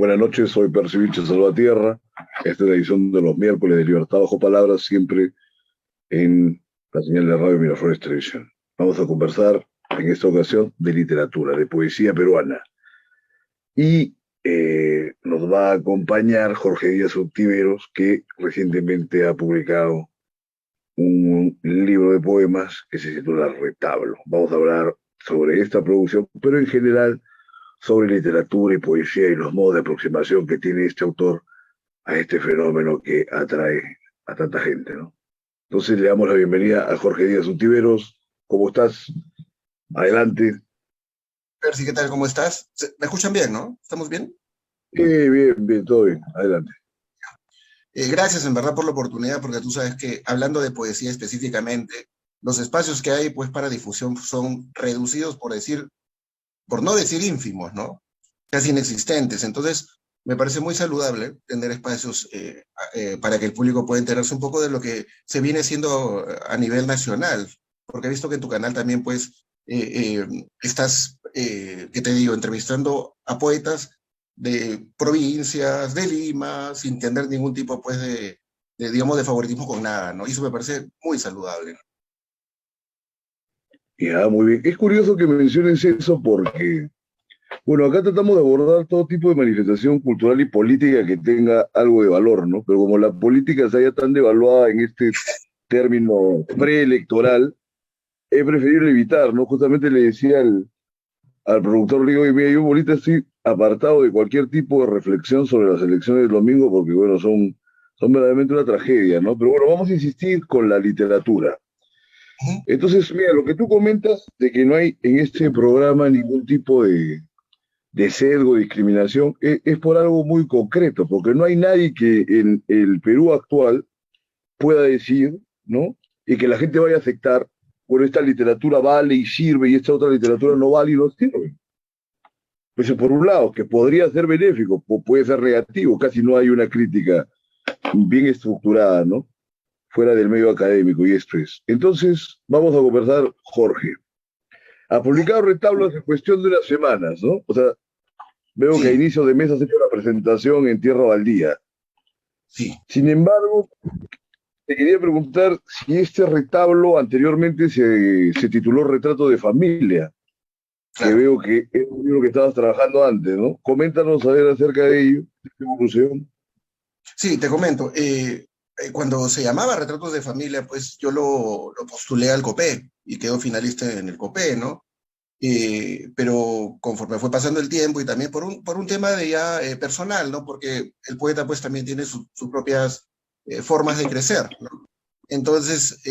Buenas noches, soy Percibicho Salvatierra. Esta es la edición de los miércoles de Libertad Bajo Palabras, siempre en la señal de radio Miraflores Televisión. Vamos a conversar en esta ocasión de literatura, de poesía peruana. Y nos va a acompañar Jorge Díaz Ontiveros, que recientemente ha publicado un libro de poemas que se titula Retablo. Vamos a hablar sobre esta producción, pero en general sobre literatura y poesía y los modos de aproximación que tiene este autor a este fenómeno que atrae a tanta gente, ¿no? Entonces le damos la bienvenida a Jorge Díaz Ontiveros. ¿Cómo estás? Adelante. Percy, ¿qué tal? ¿Cómo estás? ¿Me escuchan bien, no? ¿Estamos bien? Bien, bien, todo bien. Adelante. Gracias en verdad por la oportunidad, porque tú sabes que hablando de poesía específicamente, los espacios que hay pues para difusión son reducidos por no decir ínfimos, ¿no? Casi inexistentes. Entonces, me parece muy saludable tener espacios para que el público pueda enterarse un poco de lo que se viene haciendo a nivel nacional, porque he visto que en tu canal también pues estás, ¿qué te digo?, entrevistando a poetas de provincias, de Lima, sin tener ningún tipo pues digamos, de favoritismo con nada, ¿no? Y eso me parece muy saludable. Ya, muy bien. Es curioso que me menciones eso porque, bueno, acá tratamos de abordar todo tipo de manifestación cultural y política que tenga algo de valor, ¿no? Pero como la política está ya tan devaluada en este término preelectoral, he preferido evitar, ¿no? Justamente le decía al productor, le digo, oye, mira, yo ahorita estoy apartado de cualquier tipo de reflexión sobre las elecciones del domingo porque, bueno, son verdaderamente una tragedia, ¿no? Pero bueno, vamos a insistir con la literatura. Ujú. Entonces, mira, lo que tú comentas de que no hay en este programa ningún tipo de sesgo, discriminación, es por algo muy concreto, porque no hay nadie que en el Perú actual pueda decir, ¿no? Y que la gente vaya a aceptar, bueno, esta literatura vale y sirve y esta otra literatura no vale y no sirve. Eso por un lado, que podría ser benéfico, puede ser negativo, casi no hay una crítica bien estructurada, ¿no? Fuera del medio académico y esto es. Entonces, vamos a conversar, Jorge. Ha publicado retablos en cuestión de unas semanas, ¿no? O sea, veo que a Sí, inicio de mes has hecho la presentación en Tierra Baldía. sí, Sin embargo, te quería preguntar si este retablo anteriormente se tituló Retrato de Familia, que claro. veo que es un libro que estabas trabajando antes, ¿no? Coméntanos a ver acerca de ello, de esta evolución. Sí, te comento. Cuando se llamaba Retratos de Familia, pues yo lo postulé al COPE y quedó finalista en el COPE, ¿no? Pero conforme fue pasando el tiempo y también por un tema de ya personal, ¿no? Porque el poeta pues también tiene sus propias formas de crecer, ¿no? Entonces,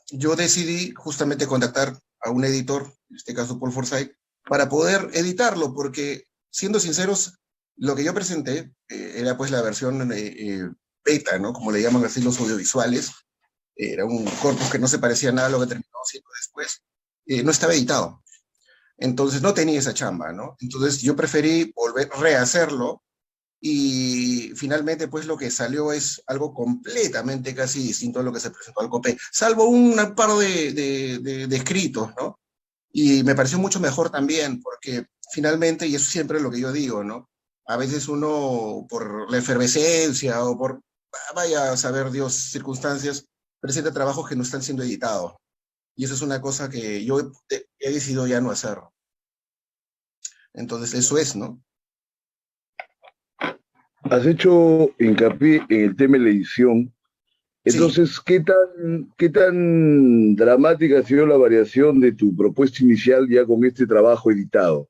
yo decidí justamente contactar a un editor, en este caso Paul Forsyth, para poder editarlo, porque siendo sinceros, lo que yo presenté era pues la versión beta, ¿no? Como le llaman así los audiovisuales. Era un corpus que no se parecía nada a lo que terminó siendo después. No estaba editado. Entonces no tenía esa chamba, ¿no? Entonces yo preferí volver a rehacerlo y finalmente pues lo que salió es algo completamente casi distinto a lo que se presentó al COPE, salvo un par de escritos, ¿no? Y me pareció mucho mejor también, porque finalmente, y eso siempre es lo que yo digo, ¿no? A veces uno, por la efervescencia o por, vaya a saber Dios, circunstancias, presenta trabajos que no están siendo editados. Y eso es una cosa que yo he decidido ya no hacer. Entonces, eso es, ¿no? Has hecho hincapié en el tema de la edición. Sí. Entonces, ¿qué tan dramática ha sido la variación de tu propuesta inicial ya con este trabajo editado?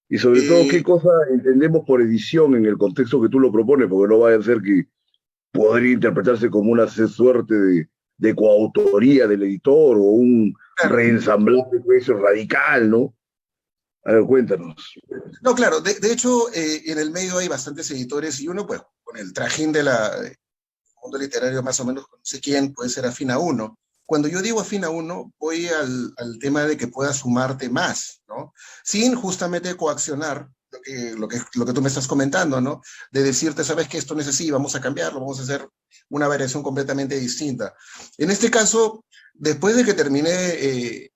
Y sobre todo, ¿qué Eh, cosa entendemos por edición en el contexto que tú lo propones? Porque no vaya a ser que podría interpretarse como una suerte de coautoría del editor o un claro. reensamblaje pues, radical, ¿no? A ver, cuéntanos. No, claro, de hecho, en el medio hay bastantes editores y uno, pues, con el trajín del mundo literario más o menos conoce quién puede ser afín a uno. Cuando yo digo afín a uno, voy al tema de que pueda sumarte más, ¿no? Sin justamente coaccionar lo que tú me estás comentando, ¿no? De decirte, sabes que esto no es así, vamos a cambiarlo, vamos a hacer una variación completamente distinta. En este caso, después de que terminé,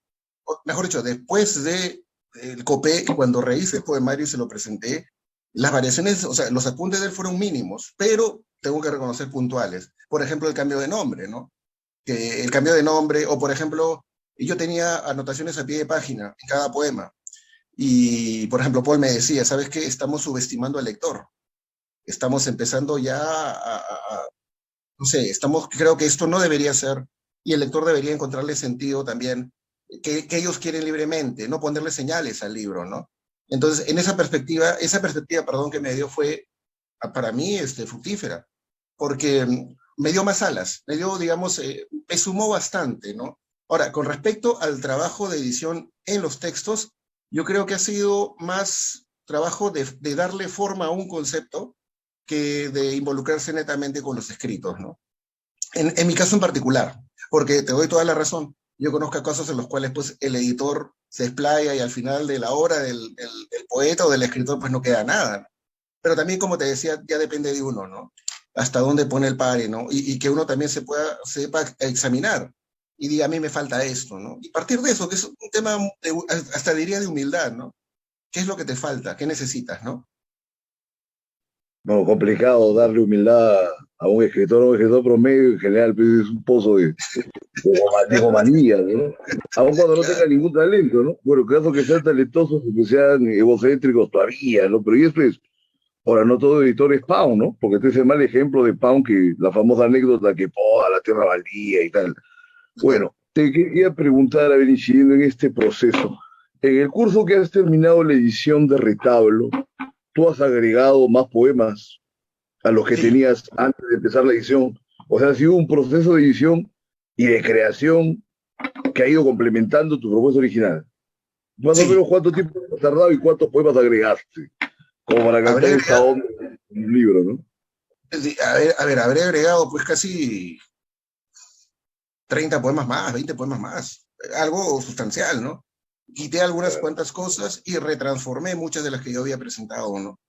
o mejor dicho, después de el COPE y cuando rehice el poemario y se lo presenté, Las variaciones, o sea, los apuntes de él fueron mínimos, pero tengo que reconocer puntuales. Por ejemplo, el cambio de nombre, ¿no? Que el cambio de nombre, o por ejemplo, yo tenía anotaciones a pie de página en cada poema. Y, por ejemplo, Paul me decía, ¿sabes qué? Estamos subestimando al lector. Estamos empezando ya no sé, creo que esto no debería ser, y el lector debería encontrarle sentido también, que ellos quieren libremente, no ponerle señales al libro, ¿no? Entonces, en esa perspectiva, perdón, que me dio fue, para mí, fructífera, porque me dio más alas, me dio, digamos, me sumó bastante, ¿no? Ahora, con respecto al trabajo de edición en los textos, yo creo que ha sido más trabajo de darle forma a un concepto que de involucrarse netamente con los escritos, ¿no? En mi caso en particular, porque te doy toda la razón, yo conozco casos en los cuales pues el editor se explaya y al final de la obra del poeta o del escritor pues no queda nada, ¿no? Pero también, como te decía, ya depende de uno, ¿no? Hasta dónde pone el pare, ¿no? Y que uno también sepa examinar y diga, a mí me falta esto, ¿no? Y partir de eso, que es un tema, hasta diría de humildad, ¿no? ¿Qué es lo que te falta? ¿Qué necesitas, no? No, complicado darle humildad a un escritor promedio en general, pues, es un pozo de gomanía, ¿no? Aun cuando no tenga Claro, ningún talento, ¿no? Bueno, caso que sean talentosos y que sean egocéntricos todavía, ¿no? Pero y esto es, ahora no todo editor es Pound, ¿no? Porque este es el mal ejemplo de Pound, que la famosa anécdota que poda la tierra baldía y tal. claro. Bueno, te quería preguntar, a ver, incidiendo en este proceso, en el curso que has terminado la edición de Retablo, ¿tú has agregado más poemas a los que Sí, tenías antes de empezar la edición? O sea, ha sido un proceso de edición y de creación que ha ido complementando tu propuesta original. Más o menos, sí. ¿cuánto tiempo has tardado y cuántos poemas agregaste? Como para Habré cantar esta agregado, onda en un libro, ¿no? sí, habré agregado pues casi 30 poemas más, 20 poemas más, algo sustancial, ¿no? Quité algunas cuantas cosas y retransformé muchas de las que yo había presentado, ¿no?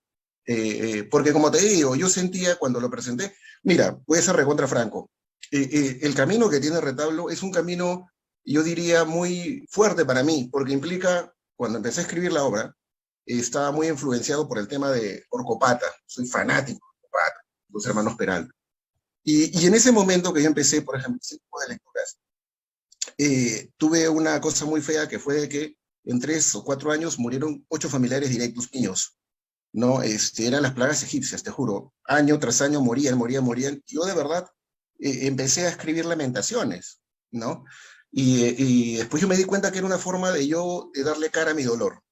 Porque como te digo, yo sentía cuando lo presenté, mira, voy a ser recontra franco, el camino que tiene Retablo es un camino, yo diría, muy fuerte para mí, porque implica, cuando empecé a escribir la obra, estaba muy influenciado por el tema de Orcopata, soy fanático de Orcopata, los hermanos Peralta. Y en ese momento que yo empecé, por ejemplo, ese tipo de lecturas, tuve una cosa muy fea que fue de que en 3 o 4 años murieron 8 familiares directos míos, ¿no? Eran las plagas egipcias, te juro. Año tras año morían, morían, morían. Yo de verdad empecé a escribir lamentaciones, ¿no? Y después yo me di cuenta que era una forma de yo de darle cara a mi dolor.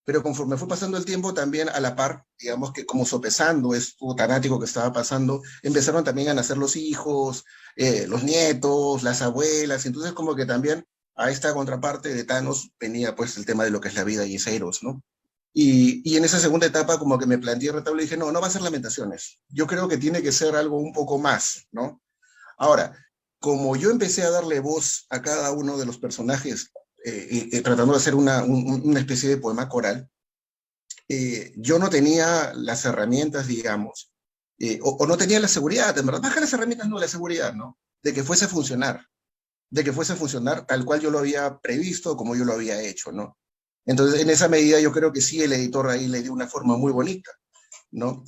Pero conforme fue pasando el tiempo, también a la par, digamos que como sopesando esto tanático que estaba pasando, empezaron también a nacer los hijos, los nietos, las abuelas, entonces como que también a esta contraparte de Thanos venía pues el tema de lo que es la vida y es Eros, ¿no? Y en esa segunda etapa como que me planteé el retablo y dije, no, no va a ser lamentaciones, yo creo que tiene que ser algo un poco más, ¿no? Ahora, como yo empecé a darle voz a cada uno de los personajes, tratando de hacer una especie de poema coral, yo no tenía las herramientas, digamos, o no tenía la seguridad, en verdad, más que las herramientas, no, la seguridad, ¿no? De que fuese a funcionar tal cual yo lo había previsto, como yo lo había hecho, ¿no? Entonces, en esa medida, yo creo que sí, el editor ahí le dio una forma muy bonita, ¿no?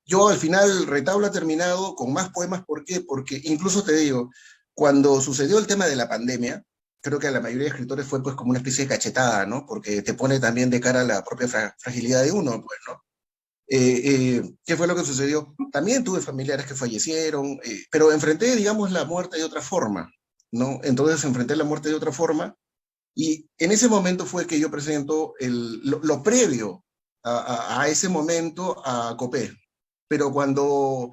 Yo al final, Retablo ha terminado con más poemas, ¿por qué? Porque incluso te digo, cuando sucedió el tema de la pandemia, creo que a la mayoría de escritores fue pues como una especie de cachetada, ¿no? Porque te pone también de cara a la propia fragilidad de uno, pues, ¿no? ¿Qué fue lo que sucedió? También tuve familiares que fallecieron, pero enfrenté, digamos, la muerte de otra forma, ¿no? Entonces enfrenté la muerte de otra forma y en ese momento fue que yo presento lo previo a ese momento a Copé. Pero cuando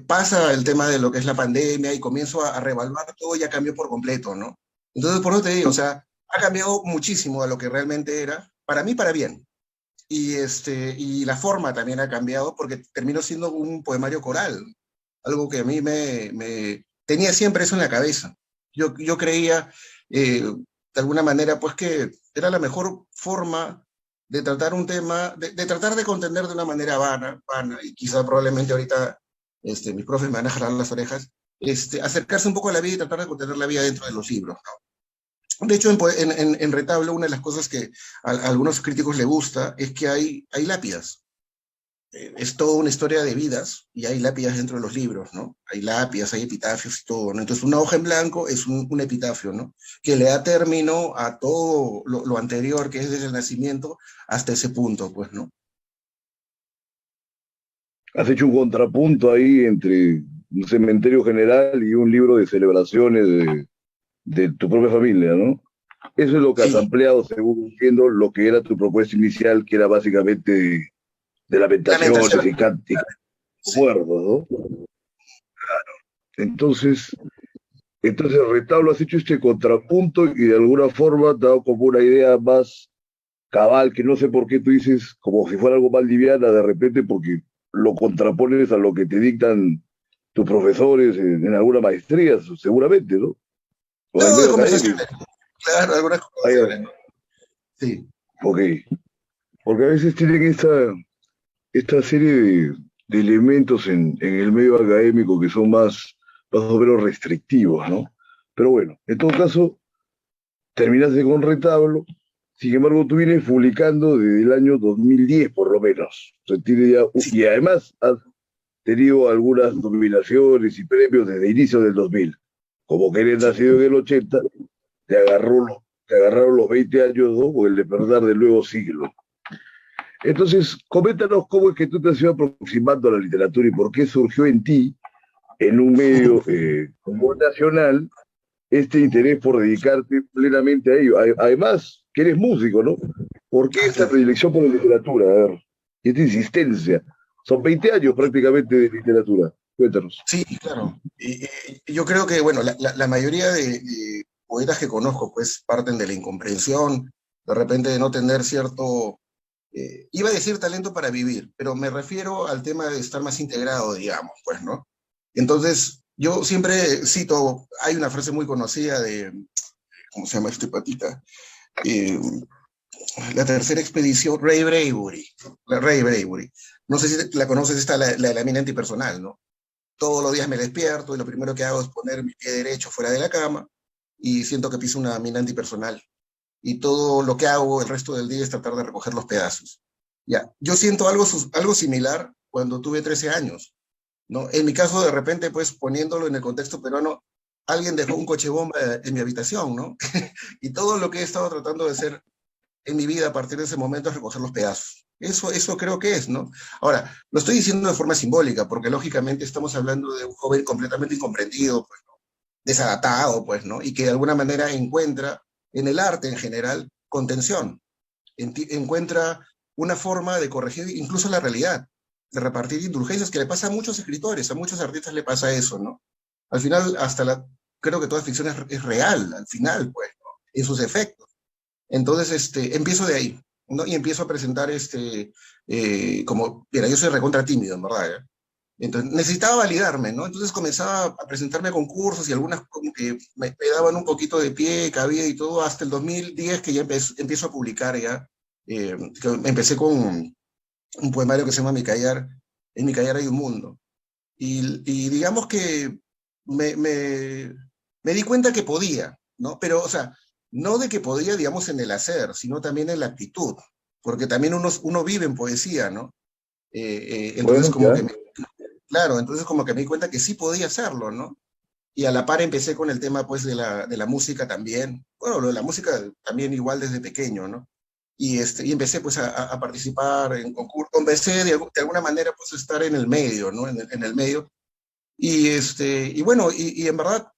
pasa el tema de lo que es la pandemia y comienzo a revaluar todo, ya cambió por completo, ¿no? Entonces, por eso te digo, o sea, ha cambiado muchísimo a lo que realmente era, para mí, para bien. Y la forma también ha cambiado porque terminó siendo un poemario coral, algo que a mí me tenía siempre eso en la cabeza. Yo creía, de alguna manera, pues que era la mejor forma de tratar un tema, de tratar de contender de una manera vana, y quizá probablemente ahorita mis profes me van a jalar las orejas, acercarse un poco a la vida y tratar de contener la vida dentro de los libros, ¿no? De hecho, en Retablo, una de las cosas que a algunos críticos le gusta es que hay lápidas. es toda una historia de vidas y hay lápidas dentro de los libros, ¿no? Hay lápidas, hay epitafios y todo, ¿no? Entonces una hoja en blanco es un epitafio, ¿no? Que le da término a todo lo anterior, que es desde el nacimiento hasta ese punto, pues, ¿no? Has hecho un contrapunto ahí entre un cementerio general y un libro de celebraciones de tu propia familia, ¿no? Eso es lo que has Sí, ampliado, según entiendo, lo que era tu propuesta inicial, que era básicamente de lamentación. lamentaciones y cánticos, Sí. muertos, ¿no? Entonces, entonces el retablo has hecho este contrapunto y de alguna forma te ha dado como una idea más cabal, que no sé por qué tú dices como si fuera algo más liviana de repente, porque lo contrapones a lo que te dictan tus profesores en alguna maestría, seguramente, ¿no? O en el No, de medio académico. conversaciones, claro, algunas Ahí conversaciones, ¿no? Sí. ok, porque a veces tienen esta serie de elementos en el medio académico que son más o menos restrictivos, ¿no? Pero bueno, en todo caso, terminaste con retablo. Sin embargo, tú vienes publicando desde el año 2010, por lo menos. O sea, Sí, y además has tenido algunas nominaciones y premios desde inicio del 2000. Como que eres sí. nacido en el 80, te agarraron los 20 años, ¿no? Con el despertar del nuevo siglo. Entonces, coméntanos cómo es que tú te has ido aproximando a la literatura y por qué surgió en ti, en un medio como nacional, este interés por dedicarte plenamente a ello. Además, que eres músico, ¿no? ¿Por qué Ah, esta claro. predilección por la literatura? A ver, esta insistencia. Son 20 años prácticamente de literatura. Cuéntanos. Sí, claro. Y yo creo que, bueno, la mayoría de poetas que conozco, pues, parten de la incomprensión, de repente de no tener cierto, iba a decir talento para vivir, pero me refiero al tema de estar más integrado, digamos, pues, ¿no? Entonces, yo siempre cito, hay una frase muy conocida de, ¿cómo se llama este patita? Eh, la tercera expedición, Ray Bradbury, Ray Bradbury. No sé si la conoces, esta, la de la mina antipersonal, ¿no? Todos los días me despierto y lo primero que hago es poner mi pie derecho fuera de la cama y siento que piso una mina antipersonal. Y todo lo que hago el resto del día es tratar de recoger los pedazos. Ya, yo siento algo similar cuando tuve 13 años, ¿no? En mi caso, de repente, pues poniéndolo en el contexto peruano, alguien dejó un coche bomba en mi habitación, ¿no? Y todo lo que he estado tratando de hacer en mi vida a partir de ese momento es recoger los pedazos. Eso creo que es, ¿no? Ahora, lo estoy diciendo de forma simbólica, porque lógicamente estamos hablando de un joven completamente incomprendido, pues, ¿no? Desadaptado, pues, ¿no? Y que de alguna manera encuentra en el arte en general contención, encuentra una forma de corregir incluso la realidad, de repartir indulgencias, que le pasa a muchos escritores, a muchos artistas le pasa eso, ¿no? Al final, creo que toda ficción es real, al final, pues, ¿no? En sus efectos. Entonces, empiezo de ahí, ¿no? Y empiezo a presentar, como, mira, yo soy recontra tímido, en verdad, ¿eh? Entonces, necesitaba validarme, ¿no? Entonces comenzaba a presentarme a concursos y algunas como que me daban un poquito de pie, cabida y todo, hasta el 2010 que ya empiezo a publicar ya. Que empecé con un poemario que se llama Mi Callar, en Mi Callar hay un mundo. Y digamos que me, me, me di cuenta que podía, ¿no? Pero, o sea, no de que podía, digamos, en el hacer, sino también en la actitud, porque también uno vive en poesía, ¿no? Entonces, Bueno, como ya. que, claro, entonces como que me di cuenta que sí podía hacerlo, ¿no? Y a la par empecé con el tema, pues, de la música también. Bueno, lo de la música también igual desde pequeño, ¿no? Y empecé, pues, a participar en concursos, empecé de alguna manera, pues, a estar en el medio, ¿no? En el medio y bueno, y en verdad,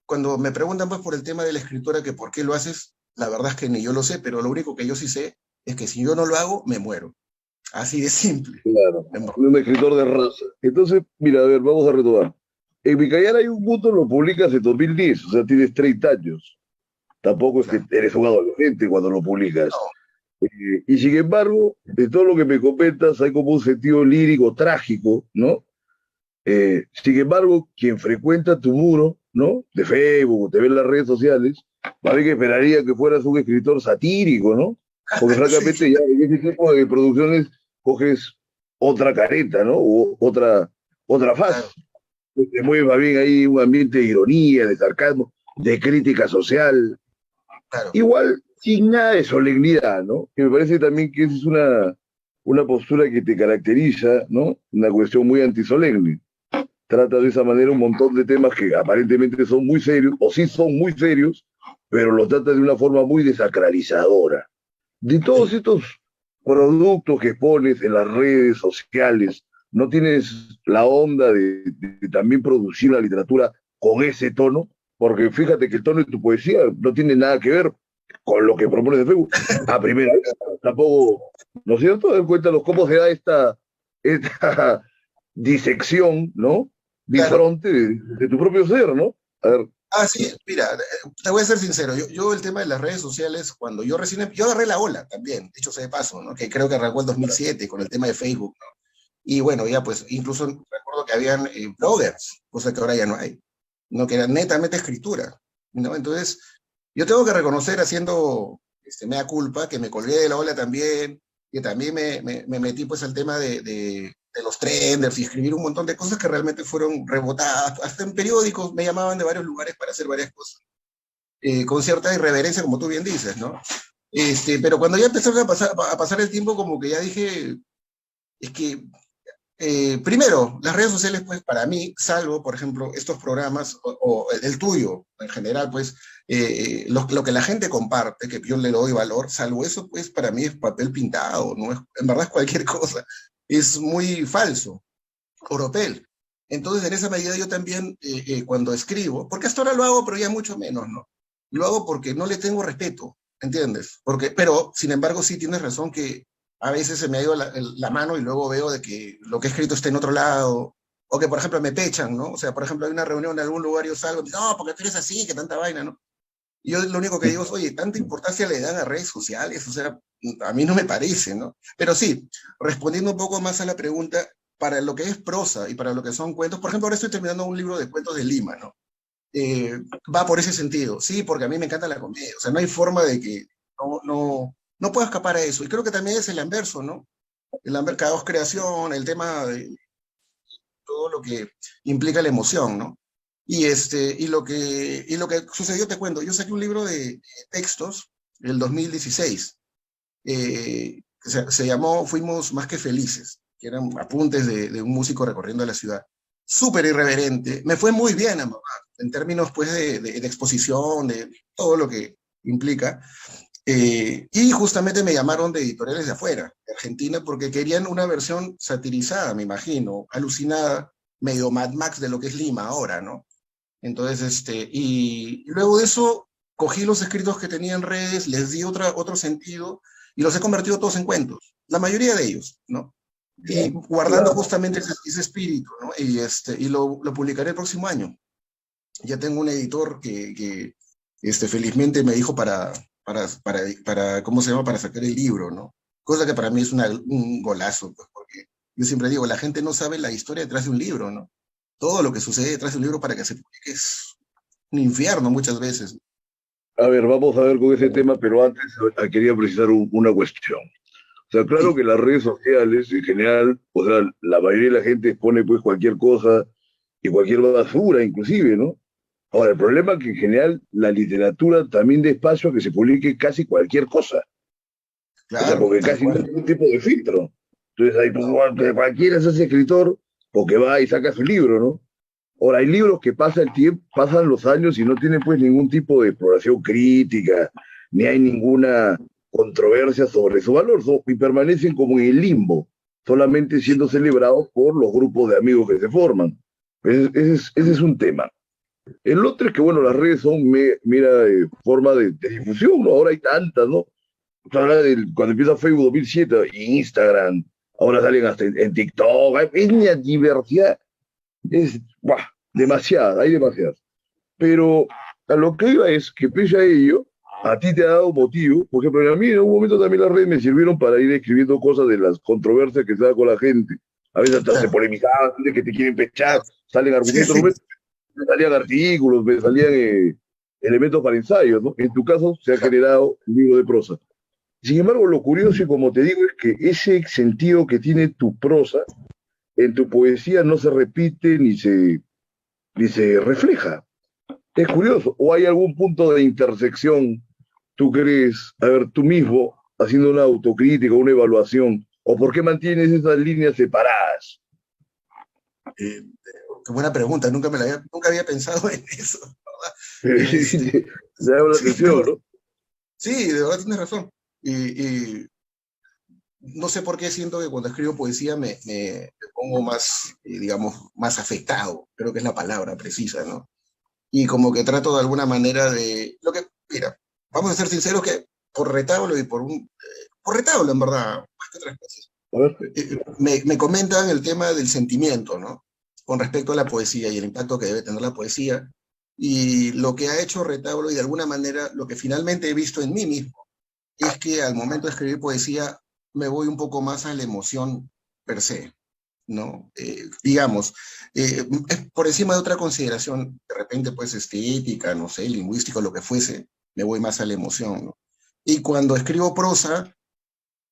cuando me preguntan pues por el tema de la escritura, que por qué lo haces, la verdad es que ni yo lo sé, pero lo único que yo sí sé es que si yo no lo hago, me muero. Así de simple. Claro. En verdad. Un escritor de raza. Entonces, mira, a ver, vamos a retomar. En Mi Callar hay un mundo, lo publicas en 2010, o sea, tienes 30 años. Tampoco es que Claro. eres un adolescente cuando lo publicas. No, Y sin embargo, de todo lo que me comentas, hay como un sentido lírico, trágico, ¿no? Sin embargo, quien frecuenta tu muro, ¿no? De Facebook, te ve en las redes sociales, va a ver que esperaría que fueras un escritor satírico, ¿no? Porque sí, francamente ya en ese tipo de producciones coges otra careta, ¿no? O otra claro, faz. Te mueve más bien ahí un ambiente de ironía, de sarcasmo, de crítica social. claro. Igual, sin nada de solemnidad, ¿no? Que me parece también que esa es una postura que te caracteriza, ¿no? Una cuestión muy antisolemne. Trata de esa manera un montón de temas que aparentemente son muy serios, o sí son muy serios, pero los trata de una forma muy desacralizadora. De todos Sí, estos productos que pones en las redes sociales, ¿no tienes la onda de también producir la literatura con ese tono? Porque fíjate que el tono de tu poesía no tiene nada que ver con lo que propones de Facebook. A primera vez, tampoco, ¿no es cierto? Cuéntanos cómo se da esta disección, ¿no? claro. Bifronte de tu propio ser, ¿no? A ver, Ah, sí, mira, te voy a ser sincero, yo el tema de las redes sociales, cuando yo recién, yo agarré la ola también, dicho sea de paso, ¿no? Que creo que arrancó en 2007 con el tema de Facebook, ¿no? Y bueno, ya pues, incluso recuerdo que habían bloggers, cosa que ahora ya no hay, ¿no? Que era netamente escritura, ¿no? Entonces, yo tengo que reconocer haciendo mea culpa que me colgué de la ola también, que también me metí pues al tema de los trenders y escribir un montón de cosas que realmente fueron rebotadas, hasta en periódicos me llamaban de varios lugares para hacer varias cosas, con cierta irreverencia, como tú bien dices, ¿no? Pero cuando ya empezó a pasar el tiempo, como que ya dije, es que primero, las redes sociales, pues para mí, salvo, por ejemplo, estos programas o el tuyo en general, pues lo que la gente comparte, que yo le doy valor, salvo eso, pues para mí es papel pintado, no es, en verdad es cualquier cosa, es muy falso, oropel. Entonces, en esa medida yo también, cuando escribo, porque hasta ahora lo hago, pero ya mucho menos, ¿no? Lo hago porque no le tengo respeto, ¿entiendes? Porque, pero, sin embargo, sí tienes razón que a veces se me ha ido la mano y luego veo de que lo que he escrito está en otro lado, o que, por ejemplo, me pechan, ¿no? O sea, por ejemplo, hay una reunión en algún lugar y yo salgo y digo, no, porque tú eres así, que tanta vaina, ¿no? Y yo lo único que digo es, oye, tanta importancia le dan a redes sociales, o sea, a mí no me parece, ¿no? Pero sí, respondiendo un poco más a la pregunta, para lo que es prosa y para lo que son cuentos, por ejemplo, ahora estoy terminando un libro de cuentos de Lima, ¿no? Va por ese sentido, sí, porque a mí me encanta la comedia, o sea, no hay forma de que no pueda escapar a eso. Y creo que también es el anverso, ¿no? El caos creación, el tema de todo lo que implica la emoción, ¿no? Y lo que sucedió, te cuento, yo saqué un libro de textos el 2016, se llamó Fuimos más que felices, que eran apuntes de un músico recorriendo la ciudad. Súper irreverente, me fue muy bien, en términos pues de exposición, de todo lo que implica. Y justamente me llamaron de editoriales de afuera, de Argentina, porque querían una versión satirizada, me imagino, alucinada, medio Mad Max de lo que es Lima ahora, ¿no? Entonces, y luego de eso, cogí los escritos que tenía en redes, les di otro sentido y los he convertido todos en cuentos, la mayoría de ellos, ¿no? Y ya, guardando claro. justamente ese espíritu, ¿no? Y lo publicaré el próximo año. Ya tengo un editor que felizmente me dijo ¿cómo se llama? Para sacar el libro, ¿no? Cosa que para mí es un golazo, pues, porque yo siempre digo, la gente no sabe la historia detrás de un libro, ¿no? Todo lo que sucede detrás de un libro para que se publique es un infierno muchas veces. A ver, vamos a ver con ese tema, pero antes quería precisar una cuestión. O sea, claro Sí, que las redes sociales en general, o sea, la mayoría de la gente pone pues cualquier cosa y cualquier basura inclusive, ¿no? Ahora, el problema es que en general la literatura también da espacio a que se publique casi cualquier cosa. O sea, claro, porque tal casi no hay cual. ningún tipo de filtro. Entonces, ahí, pues, cualquiera se hace escritor porque va y saca su libro, ¿no? Ahora, hay libros que pasa el tiempo, pasan los años y no tienen pues ningún tipo de exploración crítica, ni hay ninguna controversia sobre su valor, y permanecen como en el limbo, solamente siendo celebrados por los grupos de amigos que se forman. Ese es un tema. El otro es que, bueno, las redes son mera forma de difusión, ¿no? Ahora hay tantas, ¿no? Cuando empieza Facebook 2007, Instagram, ahora salen hasta en TikTok, hay una diversidad, es ¡buah! Demasiada, hay demasiadas. Pero a lo que iba es que pese a ello, a ti te ha dado motivo, por ejemplo, a mí en un momento también las redes me sirvieron para ir escribiendo cosas de las controversias que se da con la gente. A veces hasta se Claro. polemizaban, de que te quieren pechar, salen Sí, argumentos, sí. me salían artículos, me salían elementos para ensayos, ¿no? En tu caso se ha generado un libro de prosa. Sin embargo, lo curioso, y como te digo, es que ese sentido que tiene tu prosa en tu poesía no se repite ni se refleja. Es curioso. ¿O hay algún punto de intersección, tú crees, a ver, tú mismo, haciendo una autocrítica, una evaluación? ¿O por qué mantienes esas líneas separadas? Eh, Qué buena pregunta, nunca había pensado en eso, ¿verdad? Pero sí, sí, Este, te llama la sí, de atención, verdad, ¿no? sí, de verdad tienes razón. Y no sé por qué siento que cuando escribo poesía me pongo más, digamos, más afectado, creo que es la palabra precisa, ¿no? Y como que trato de alguna manera mira, vamos a ser sinceros que por retablo y por retablo en verdad, más que otras cosas, A ver, me comentan el tema del sentimiento, ¿no? Con respecto a la poesía y el impacto que debe tener la poesía. Y lo que ha hecho retablo y de alguna manera lo que finalmente he visto en mí mismo es que al momento de escribir poesía me voy un poco más a la emoción per se, ¿no? Digamos, es por encima de otra consideración, de repente pues estética, no sé, lingüística, lo que fuese, me voy más a la emoción, ¿no? Y cuando escribo prosa,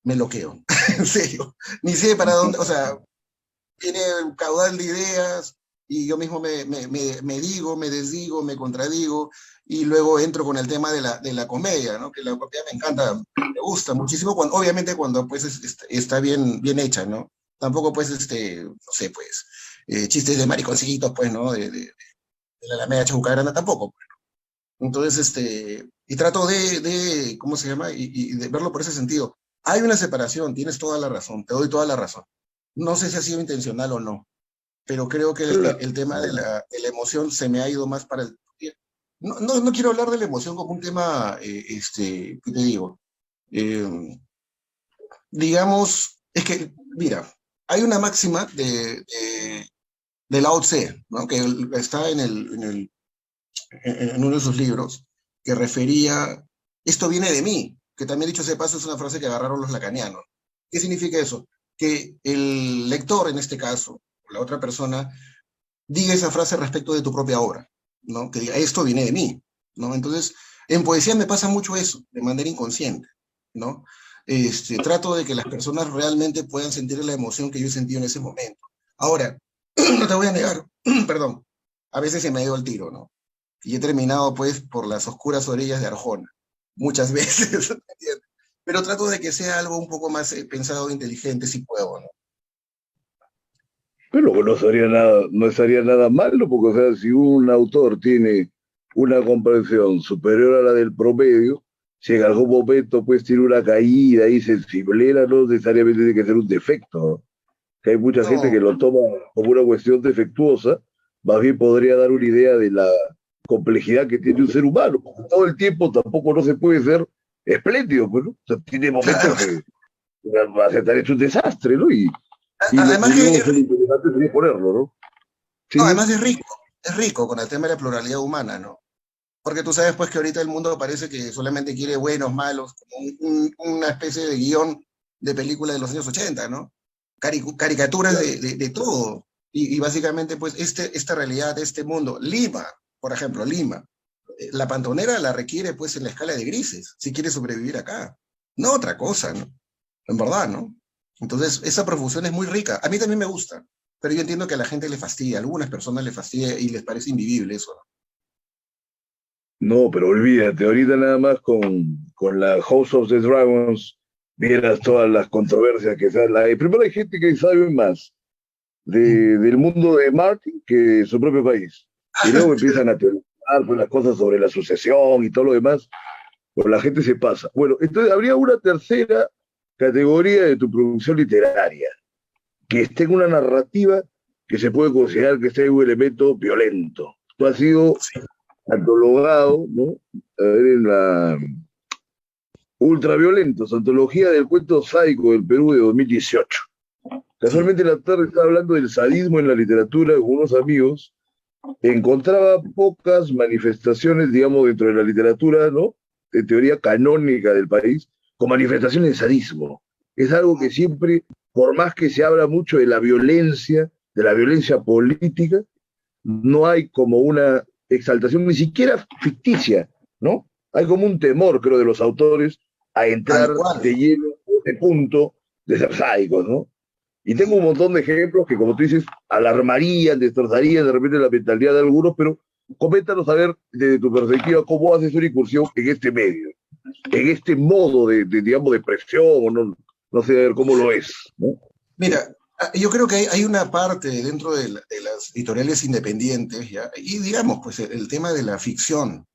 me bloqueo, en serio, ni sé para dónde, o sea, tiene un caudal de ideas y yo mismo me digo, me desdigo, me contradigo y luego entro con el tema de la comedia, ¿no? Que la comedia me encanta, me gusta muchísimo, obviamente cuando pues está bien hecha, ¿no? Tampoco pues, no sé, pues, chistes de mariconcitos, pues, ¿no? De la Alameda Chabucarana tampoco. Entonces, y trato ¿cómo se llama? Y de verlo por ese sentido. Hay una separación, tienes toda la razón, te doy toda la razón. No sé si ha sido intencional o no, pero creo que claro. el tema de la emoción se me ha ido más para el... No quiero hablar de la emoción como un tema, ¿qué te digo? Eh, digamos, es que, mira, hay una máxima de Lao Tse, ¿no? Que está en uno de sus libros, que refería, esto viene de mí, que también dicho ese paso es una frase que agarraron los lacanianos. ¿Qué significa eso? Que el lector, en este caso, o la otra persona, diga esa frase respecto de tu propia obra, ¿no? Que diga, esto viene de mí, ¿no? Entonces, en poesía me pasa mucho eso, de manera inconsciente, ¿no? Trato de que las personas realmente puedan sentir la emoción que yo he sentido en ese momento. Ahora, no te voy a negar, perdón, a veces se me ha ido el tiro, ¿no? Y he terminado, pues, por las oscuras orillas de Arjona, muchas veces, ¿entiendes? Pero trato de que sea algo un poco más pensado, inteligente, si puedo, ¿no? Pero no sería nada, no estaría nada malo, porque o sea, si un autor tiene una comprensión superior a la del promedio, si en algún momento pues tiene una caída y sensiblera, no necesariamente tiene que ser un defecto, ¿no? Que hay mucha gente No, que lo toma como una cuestión defectuosa, más bien podría dar una idea de la complejidad que tiene un ser humano, porque todo el tiempo tampoco no se puede ser espléndido, pues, ¿no? O sea, tiene momentos claro. que va a estar hecho un desastre, ¿no? Y lo Además que curioso, lo interesante sería ponerlo, ¿no? no, Sí, además es rico con el tema de la pluralidad humana, ¿no? Porque tú sabes pues que ahorita el mundo parece que solamente quiere buenos, malos, como una especie de guión de película de los años 80, ¿no? Caricaturas claro. de todo. Y básicamente pues esta realidad, este mundo, Lima, por ejemplo, Lima, la pantonera la requiere pues en la escala de grises, si quiere sobrevivir acá. No otra cosa, ¿no? En verdad, ¿no? Entonces, esa profusión es muy rica. A mí también me gusta, pero yo entiendo que a la gente le fastidia, a algunas personas le fastidia y les parece invivible eso, ¿no? No, pero olvídate, ahorita nada más con la House of the Dragons, vieras todas las controversias que salen. Primero hay gente que sabe más del mundo de Martin que de su propio país. Y luego empiezan a teorizar pues, las cosas sobre la sucesión y todo lo demás. Pues la gente se pasa. Bueno, entonces habría una tercera categoría de tu producción literaria, que esté en una narrativa que se puede considerar que sea un elemento violento. Tú has sido antologado, ¿no? A ver, en la Ultraviolentos, antología del cuento sádico del Perú de 2018. Sí. Casualmente en la tarde estaba hablando del sadismo en la literatura con unos amigos. Encontraba pocas manifestaciones, digamos, dentro de la literatura, ¿no? De teoría canónica del país, con manifestaciones de sadismo. Es algo que siempre, por más que se habla mucho de la violencia política, no hay como una exaltación ni siquiera ficticia, ¿no? Hay como un temor, creo, de los autores a entrar Tal cual. de lleno a este punto de ser sádicos, ¿no? Y tengo un montón de ejemplos que, como tú dices, alarmarían, destrozarían de repente la mentalidad de algunos, pero coméntanos a ver, desde tu perspectiva, cómo haces una incursión en este medio, en este modo digamos, de presión, ¿no? No sé, a ver cómo lo es, ¿no? Mira, yo creo que hay una parte dentro de las editoriales independientes, ¿ya? Y digamos, pues el tema de la ficción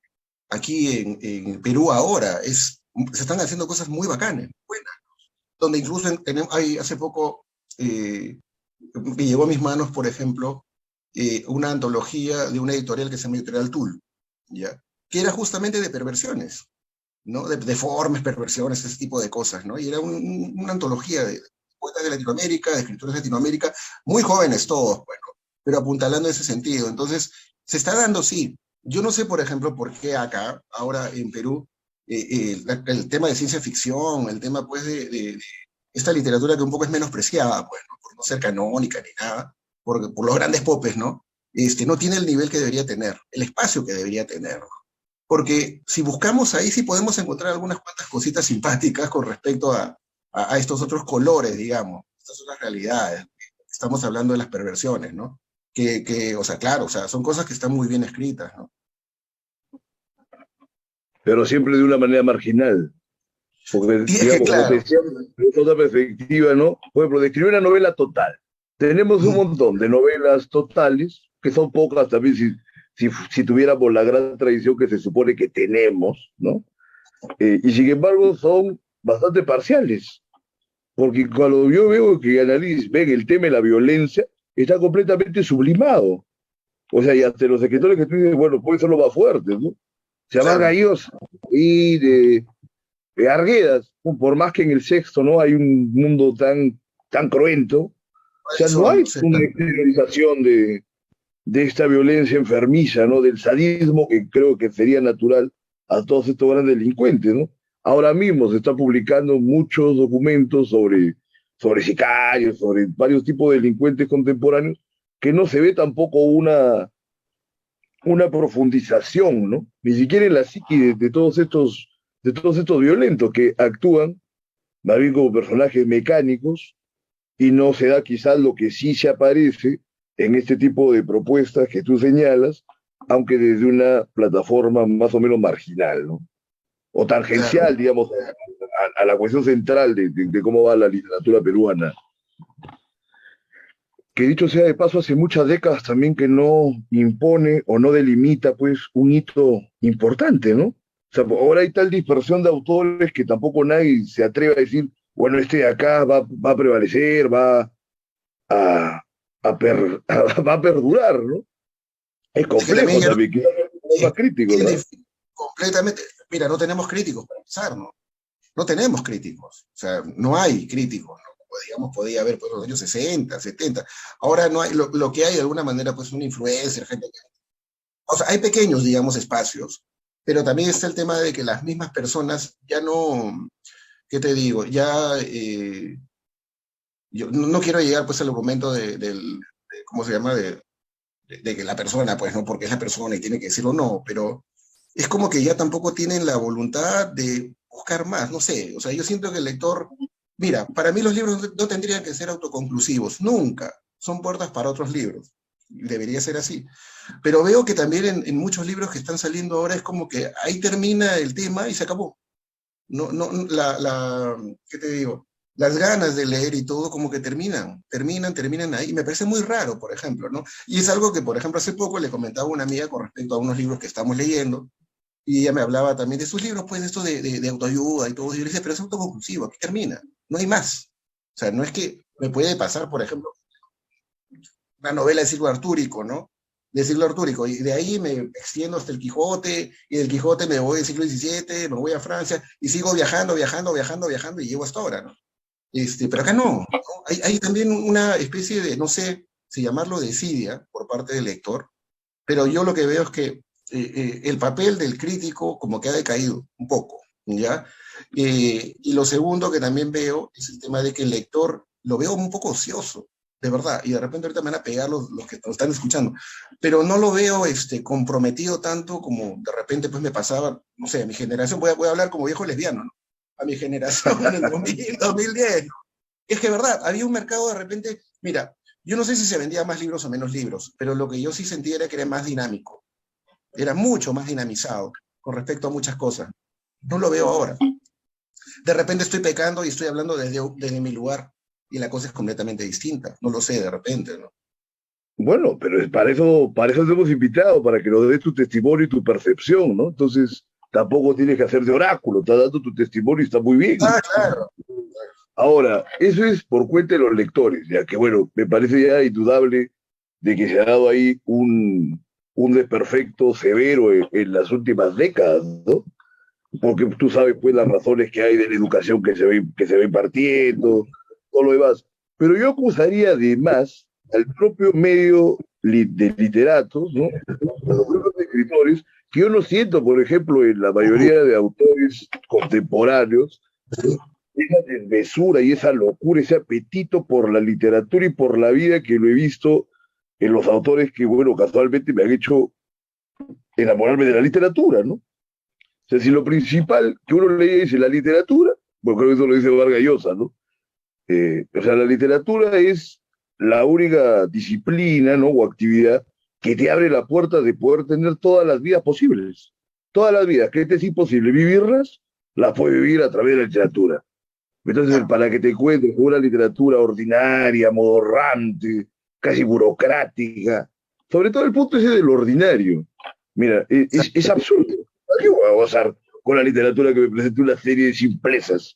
aquí en Perú ahora se están haciendo cosas muy bacanas, buenas, donde incluso hay hace poco me llegó a mis manos, por ejemplo, una antología de una editorial que se llama Editorial Tul, ¿ya? Que era justamente de perversiones, ¿no? De deformes, perversiones, ese tipo de cosas, ¿no? Y era una antología de poetas de Latinoamérica, de escritores de Latinoamérica, muy jóvenes todos, bueno, pero apuntalando ese sentido. Entonces, se está dando, sí. Yo no sé, por ejemplo, por qué acá, ahora en Perú, el tema de ciencia ficción, el tema, pues, de esta literatura que un poco es menospreciada, pues, ¿no? Por no ser canónica ni nada, por los grandes popes, ¿no? No tiene el nivel que debería tener, el espacio que debería tener, ¿no? Porque si buscamos ahí sí podemos encontrar algunas cuantas cositas simpáticas con respecto a estos otros colores, digamos, estas otras realidades. Estamos hablando de las perversiones, ¿no? O sea, claro, o sea, son cosas que están muy bien escritas, ¿no? Pero siempre de una manera marginal. Porque, Y es que, digamos, como te claro, decía, desde otra perspectiva, ¿no? Por ejemplo, de escribir una novela total. Tenemos un montón de novelas totales, que son pocas también si tuviéramos la gran tradición que se supone que tenemos, ¿no? Y sin embargo son bastante parciales, porque cuando yo veo que ven el tema de la violencia, está completamente sublimado. O sea, y hasta los escritores que tú dices, bueno, pueden ser los más fuertes, ¿no? Se llaman claro. ellos y de Arguedas, por más que en el sexto no hay un mundo tan cruento, o sea, no hay Sí, una exteriorización de esta violencia enfermiza, ¿no? Del sadismo que creo que sería natural a todos estos grandes delincuentes, ¿no? Ahora mismo se están publicando muchos documentos sobre sicarios, sobre varios tipos de delincuentes contemporáneos, que no se ve tampoco una profundización, ¿no? Ni siquiera en la psique de todos estos violentos que actúan más bien como personajes mecánicos y no se da quizás lo que sí se aparece en este tipo de propuestas que tú señalas, aunque desde una plataforma más o menos marginal, ¿no? O claro. tangencial, digamos, a la cuestión central de cómo va la literatura peruana. Que dicho sea de paso, hace muchas décadas también que no impone o no delimita pues un hito importante, ¿no? O sea, ahora hay tal dispersión de autores que tampoco nadie se atreve a decir, bueno, este de acá va a prevalecer, a, va a perdurar, ¿no? Es Es que también complejo ya no también, quizás es más crítico, ¿no? tiene completamente, mira, no tenemos críticos para empezar, ¿no? No tenemos críticos, o sea, no hay críticos, ¿no? Como digamos, podía haber pues, en los años 60, 70. Ahora no hay, lo que hay de alguna manera, pues un influencer, gente que... O sea, hay pequeños, digamos, espacios, pero también está el tema de que las mismas personas ya no, ¿qué te digo? Ya, yo no quiero llegar pues al argumento ¿cómo se llama? De que la persona, pues, ¿no? Porque es la persona y tiene que decirlo, no, pero es como que ya tampoco tienen la voluntad de buscar más, no sé, o sea, yo siento que el lector, mira, para mí los libros no tendrían que ser autoconclusivos, nunca, son puertas para otros libros, debería ser así, pero veo que también en muchos libros que están saliendo ahora es como que ahí termina el tema y se acabó, no, no, ¿qué te digo? Las ganas de leer y todo como que terminan ahí. Y me parece muy raro, por ejemplo, ¿no? Y es algo que, por ejemplo, hace poco le comentaba a una amiga con respecto a unos libros que estamos leyendo, y ella me hablaba también de sus libros, pues, esto de autoayuda y todo. Y yo le decía, pero es autoconclusivo, aquí termina, no hay más. O sea, no es que me puede pasar, por ejemplo, una novela de siglo artúrico, ¿no? De siglo artúrico, y de ahí me extiendo hasta el Quijote, y del Quijote me voy al siglo XVII, me voy a Francia, y sigo viajando, y llego hasta ahora, ¿no? Pero acá no, ¿no? Hay también una especie de, no sé si llamarlo desidia por parte del lector, pero yo lo que veo es que el papel del crítico como que ha decaído un poco, ¿ya? Y lo segundo que también veo es el tema de que el lector lo veo un poco ocioso, de verdad, y de repente ahorita me van a pegar los que nos están escuchando, pero no lo veo comprometido tanto como de repente pues me pasaba, no sé, a mi generación, voy a hablar como viejo lesbiano, ¿no? A mi generación en el 2000, 2010, ¿no? Es que, verdad, había un mercado de repente, mira, yo no sé si se vendía más libros o menos libros, pero lo que yo sí sentía era que era más dinámico, era mucho más dinamizado con respecto a muchas cosas. No lo veo ahora. de repente estoy pecando y estoy hablando desde mi lugar y la cosa es completamente distinta. No lo sé, de repente, ¿no? Bueno, pero para eso te hemos invitado, para que nos des tu testimonio y tu percepción, ¿no? Entonces, tampoco tienes que hacer de oráculo, estás dando tu testimonio y está muy bien. Ah, claro. Ahora, eso es por cuenta de los lectores, ya que, bueno, me parece ya indudable de que se ha dado ahí un desperfecto severo en las últimas décadas, ¿no? Porque tú sabes, pues, las razones que hay de la educación que se va impartiendo, todo lo demás. Pero yo acusaría además al propio medio de literatos, ¿no? A los propios escritores, que yo no siento, por ejemplo, en la mayoría de autores contemporáneos, ¿no? Esa desmesura y esa locura, ese apetito por la literatura y por la vida que lo he visto en los autores que, bueno, casualmente me han hecho enamorarme de la literatura, ¿no? O sea, si lo principal que uno lee es la literatura, bueno, creo que eso lo dice Vargas Llosa, ¿no? O sea, la literatura es la única disciplina, ¿no? O actividad que te abre la puerta de poder tener todas las vidas posibles. Todas las vidas, que te es imposible vivirlas, las puedes vivir a través de la literatura. Entonces, Claro. para que te encuentres con una literatura ordinaria, modorrante, casi burocrática, sobre todo el punto ese del ordinario. Mira, es absurdo. ¿Para qué voy a gozar con la literatura que me presenta una serie de simplezas?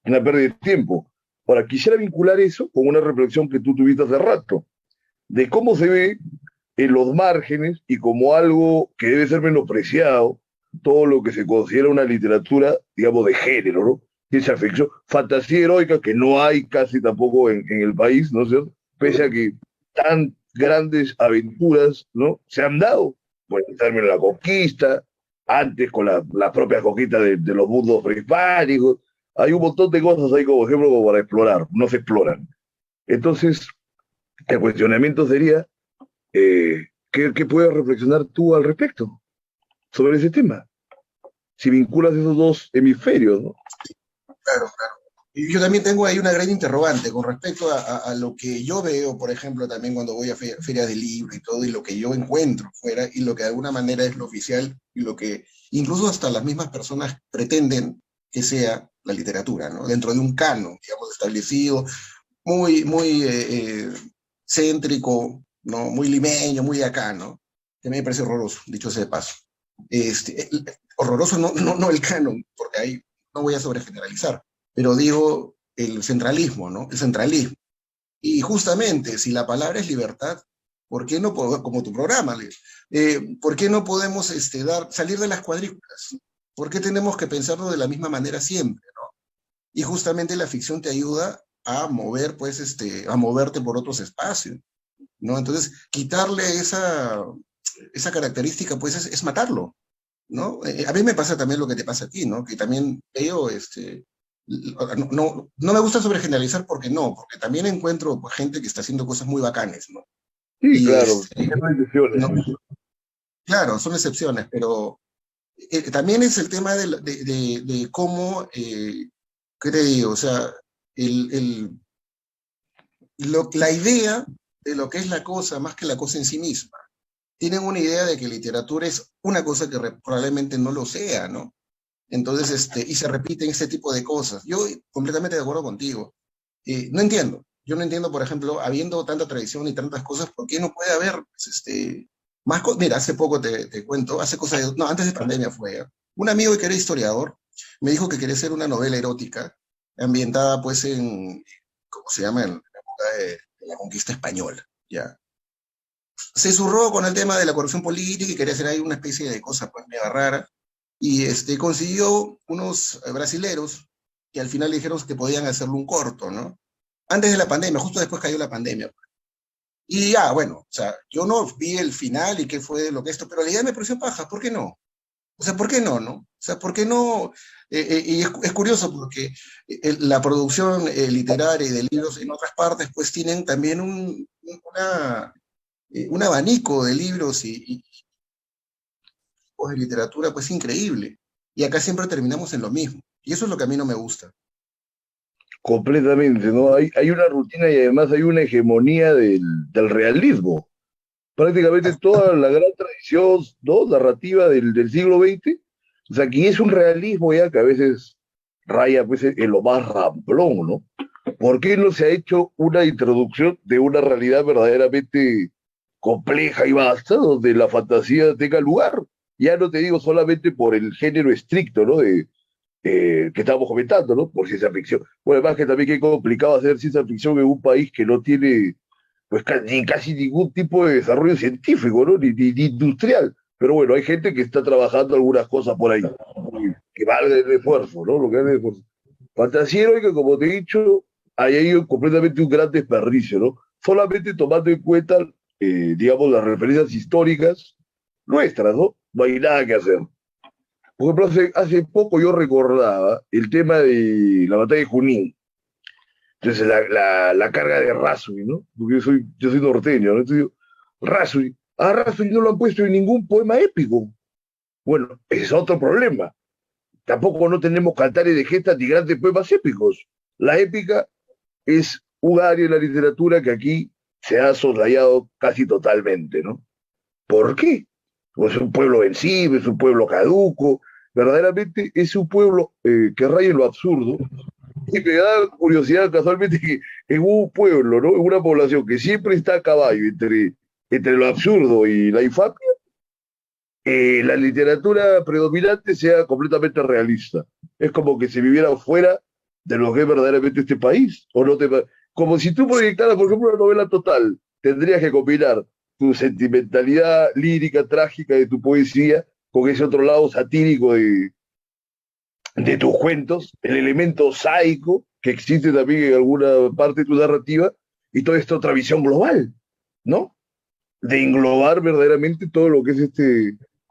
Una pérdida de tiempo. Ahora, quisiera vincular eso con una reflexión que tú tuviste hace rato, de cómo se ve en los márgenes y como algo que debe ser menospreciado todo lo que se considera una literatura, digamos, de género, ¿no? Ciencia ficción, fantasía heroica, que no hay casi tampoco en el país, ¿no es cierto? Pese a que tan grandes aventuras, ¿no? Se han dado, por el término de la conquista, antes con la propia conquista de los mundos prehispánicos, hay un montón de cosas ahí, como ejemplo, como para explorar, no se exploran. Entonces, el cuestionamiento sería, ¿qué puedes reflexionar tú al respecto sobre ese tema? Si vinculas esos dos hemisferios, ¿no? Claro, claro. Y yo también tengo ahí una gran interrogante con respecto a lo que yo veo, por ejemplo, también cuando voy a ferias de libro y todo, y lo que yo encuentro fuera, y lo que de alguna manera es lo oficial, y lo que incluso hasta las mismas personas pretenden que sea la literatura, ¿no? Dentro de un canon, digamos, establecido, muy céntrico, ¿no? Muy limeño, muy de acá, ¿no? Que a mí me parece horroroso, dicho sea de paso. Horroroso no el canon, porque ahí no voy a sobregeneralizar, pero digo el centralismo, ¿no? El centralismo. Y justamente, si la palabra es libertad, ¿por qué no podemos, como tu programa, ¿por qué no podemos salir de las cuadrículas? ¿Por qué tenemos que pensarlo de la misma manera siempre, ¿no? Y justamente la ficción te ayuda a mover, pues, a moverte por otros espacios, ¿no? Entonces, quitarle esa característica, pues, es matarlo, ¿no? A mí me pasa también lo que te pasa a ti, ¿no? Que también veo, no me gusta sobregeneralizar porque no, porque también encuentro pues, gente que está haciendo cosas muy bacanes, ¿no? Sí, Y claro, no hay no, decisiones. claro, son excepciones, pero también es el tema de cómo, ¿qué te digo? O sea, el, el, la idea de lo que es la cosa más que la cosa en sí misma. Tienen una idea de que literatura es una cosa que probablemente no lo sea, ¿no? Entonces, y se repiten este tipo de cosas. Yo completamente de acuerdo contigo. No entiendo. Yo no entiendo, por ejemplo, habiendo tanta tradición y tantas cosas, ¿por qué no puede haber pues, más cosas? Mira, hace poco te cuento, hace cosas, no, antes de pandemia fue, un amigo que era historiador me dijo que quería hacer una novela erótica ambientada pues en, ¿cómo se llama? En la época de la conquista española, ¿ya? Se zurró con el tema de la corrupción política y quería hacer ahí una especie de cosa pues medio rara y consiguió unos brasileros que al final le dijeron que podían hacerlo un corto, ¿no? Antes de la pandemia, justo después cayó la pandemia. Y ya, bueno, o sea, yo no vi el final y qué fue lo que esto, pero la idea me pareció paja, ¿por qué no? O sea, ¿por qué no, no? O sea, ¿por qué no? Y es curioso porque la producción literaria y de libros en otras partes, pues tienen también un abanico de libros y tipos de literatura, pues increíble. Y acá siempre terminamos en lo mismo. Y eso es lo que a mí no me gusta. Completamente, ¿no? Hay una rutina y además hay una hegemonía del realismo. Prácticamente toda la gran tradición, ¿no? Narrativa del siglo XX, o sea, aquí es un realismo ya que a veces raya pues en lo más ramplón, ¿no? ¿Por qué no se ha hecho una introducción de una realidad verdaderamente compleja y vasta donde la fantasía tenga lugar? Ya no te digo solamente por el género estricto, ¿no? Que estábamos comentando, ¿no? Por ciencia ficción. Bueno, además que también que es complicado hacer ciencia ficción en un país que no tiene pues ni casi ningún tipo de desarrollo científico, ¿no? Ni industrial. Pero bueno, hay gente que está trabajando algunas cosas por ahí, que vale el esfuerzo, ¿no? Lo que vale el esfuerzo. Fantasía heroica, como te he dicho, hay ahí completamente un gran desperdicio, ¿no? Solamente tomando en cuenta, digamos, las referencias históricas nuestras, ¿no? No hay nada que hacer. Por ejemplo, hace poco yo recordaba el tema de la batalla de Junín. Entonces, la carga de Rasui, ¿no? Porque yo soy norteño, ¿no? Entonces, Rasui, a Rasui no lo han puesto en ningún poema épico. Bueno, ese es otro problema. Tampoco no tenemos cantares de gestas ni grandes poemas épicos. La épica es un área de la literatura que aquí se ha soslayado casi totalmente, ¿no? ¿Por qué? Pues es un pueblo vencido, es un pueblo caduco, verdaderamente es un pueblo que raya en lo absurdo. Y me da curiosidad casualmente que en un pueblo, ¿no? En una población que siempre está a caballo entre lo absurdo y la infamia, la literatura predominante sea completamente realista. Es como que se viviera fuera de lo que es verdaderamente este país. O no te, como si tú proyectaras, por ejemplo, una novela total, tendrías que combinar tu sentimentalidad lírica, trágica de tu poesía con ese otro lado satírico de tus cuentos, el elemento sádico que existe también en alguna parte de tu narrativa y toda esta otra visión global, ¿no? De englobar verdaderamente todo lo que es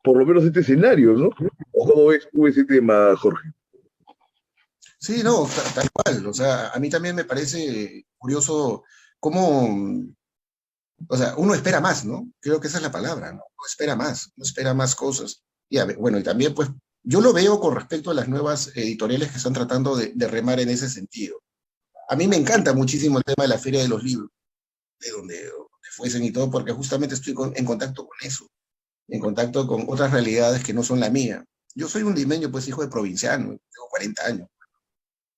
por lo menos este escenario, ¿no? ¿O cómo ves tú ese tema, Jorge? Sí, no, tal cual. O sea, a mí también me parece curioso cómo, o sea, uno espera más, ¿no? Creo que esa es la palabra, ¿no? Uno espera más cosas. Y bueno, y también pues yo lo veo con respecto a las nuevas editoriales que están tratando de remar en ese sentido. A mí me encanta muchísimo el tema de la Feria de los Libros, de donde fuesen y todo, porque justamente estoy en contacto con eso, en contacto con otras realidades que no son la mía. Yo soy un limeño, pues hijo de provinciano, tengo 40 años.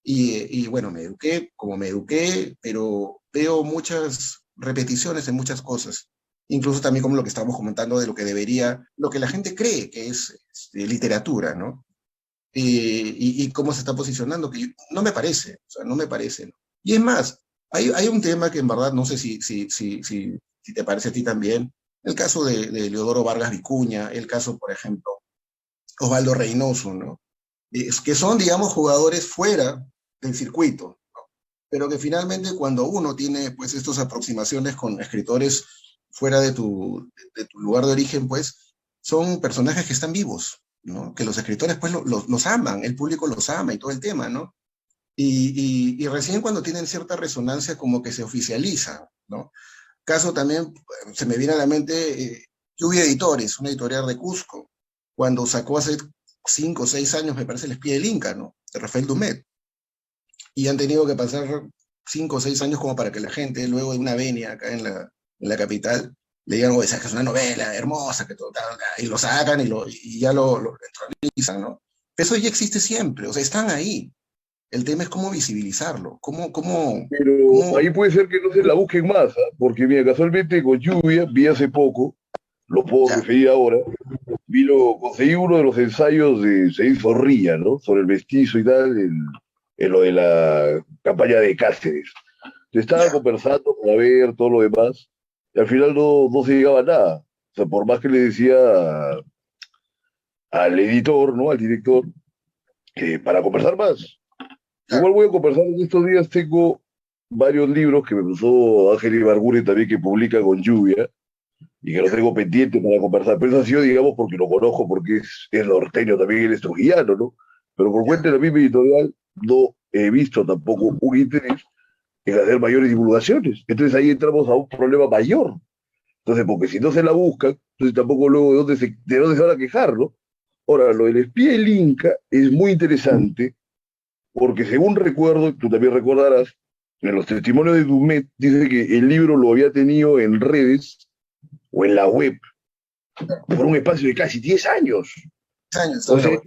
Y bueno, me eduqué como me eduqué, pero veo muchas repeticiones en muchas cosas. Incluso también como lo que estábamos comentando de lo que debería, lo que la gente cree que es literatura, ¿no? Y cómo se está posicionando, que no me parece, o sea, no me parece, ¿no? Y es más, hay un tema que en verdad no sé si te parece a ti también, el caso de Leodoro Vargas Vicuña, el caso, por ejemplo, Osvaldo Reynoso, ¿no? Es que son, digamos, jugadores fuera del circuito, ¿no? Pero que finalmente cuando uno tiene pues estas aproximaciones con escritores fuera de tu lugar de origen, pues son personajes que están vivos, ¿no? Que los escritores pues los aman, el público los ama y todo el tema, ¿no? Y recién cuando tienen cierta resonancia como que se oficializan, ¿no? Caso también, se me viene a la mente Lluvia Editores, una editorial de Cusco, cuando sacó hace 5 o 6 años, me parece, El espía del Inca, ¿no? De Rafael Dumet. Y han tenido que pasar 5 o 6 años como para que la gente, luego de una venia acá en la capital, le digan, oye, que es una novela hermosa, que todo, y lo sacan y ya lo entronizan, ¿no? Eso ya existe siempre, o sea, están ahí. El tema es cómo visibilizarlo, Pero cómo, ahí puede ser que no se la busquen más, ¿ah? Porque mira, casualmente con Lluvia vi hace poco, lo puedo ya, referir ahora, conseguí uno de los ensayos de Seis Zorrilla, ¿no? Sobre el mestizo y tal, en lo de la campaña de Cáceres. Se estaba ya, conversando para ver todo lo demás, y al final no se llegaba a nada. O sea, por más que le decía al editor, ¿no? Al director, que para conversar más. claro, Igual voy a conversar en estos días, tengo varios libros que me puso Ángel Ibarguri también que publica con Lluvia y que lo ya, tengo pendiente para conversar. Pero eso ha sido, digamos, porque lo conozco, porque es norteño también, él es trujillano, ¿no? Pero por ya. cuenta de la misma editorial no he visto tampoco un interés en hacer mayores divulgaciones. Entonces ahí entramos a un problema mayor. Entonces, porque si no se la buscan, entonces tampoco luego de dónde se van a quejar, ¿no? Ahora, lo del espía del Inca es muy interesante porque según recuerdo, tú también recordarás, en los testimonios de Dumet dice que el libro lo había tenido en redes o en la web por un espacio de casi 10 años. 10 años está O en la sea, web,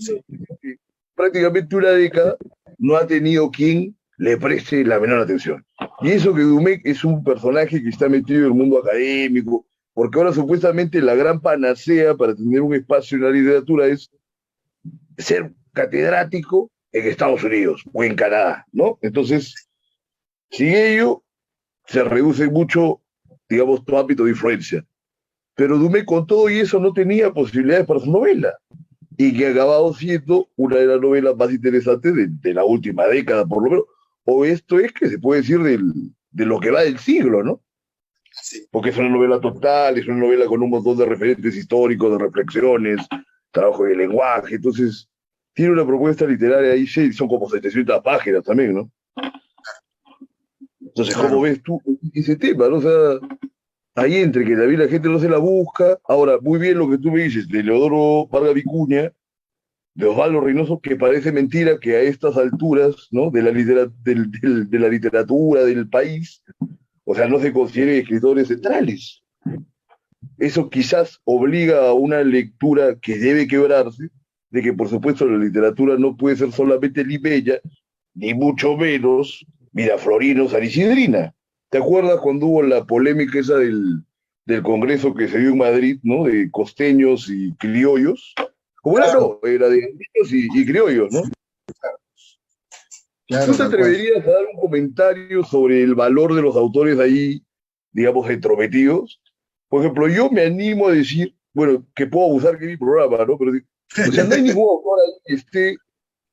sí. prácticamente una década no ha tenido quien le preste la menor atención. Y eso que Dumec es un personaje que está metido en el mundo académico, porque ahora supuestamente la gran panacea para tener un espacio en la literatura es ser catedrático en Estados Unidos o en Canadá, ¿no? Entonces, sin ello, se reduce mucho, digamos, tu ámbito de influencia. Pero Dumé con todo y eso no tenía posibilidades para su novela, y que ha acabado siendo una de las novelas más interesantes de la última década, por lo menos, o esto es que se puede decir de lo que va del siglo, ¿no? Sí. Porque es una novela total, es una novela con un montón de referentes históricos, de reflexiones, trabajo de lenguaje, entonces tiene una propuesta literaria ahí, sí, son como 700 páginas también, ¿no? Entonces, ¿cómo Claro. ves tú ese tema, no? O sea, ahí entre que también la gente no se la busca, ahora, muy bien lo que tú me dices de Leodoro Vargas Vicuña, de Osvaldo Reynoso, que parece mentira que a estas alturas, ¿no? De la literatura del país, o sea, no se consideren escritores centrales. Eso quizás obliga a una lectura que debe quebrarse, de que por supuesto la literatura no puede ser solamente limeña, ni mucho menos Miraflorino, Sanisidrina. ¿Te acuerdas cuando hubo la polémica esa del Congreso que se dio en Madrid, ¿no? De costeños y criollos. ¿Cómo era? Claro, No, era de niños y criollos, ¿no? ¿Tú claro, te tal cual. atreverías a dar un comentario sobre el valor de los autores ahí, digamos, entrometidos? Por ejemplo, yo me animo a decir, bueno, que puedo abusar que es mi programa, ¿no? Pero, o sea, no hay ningún autor ahí que esté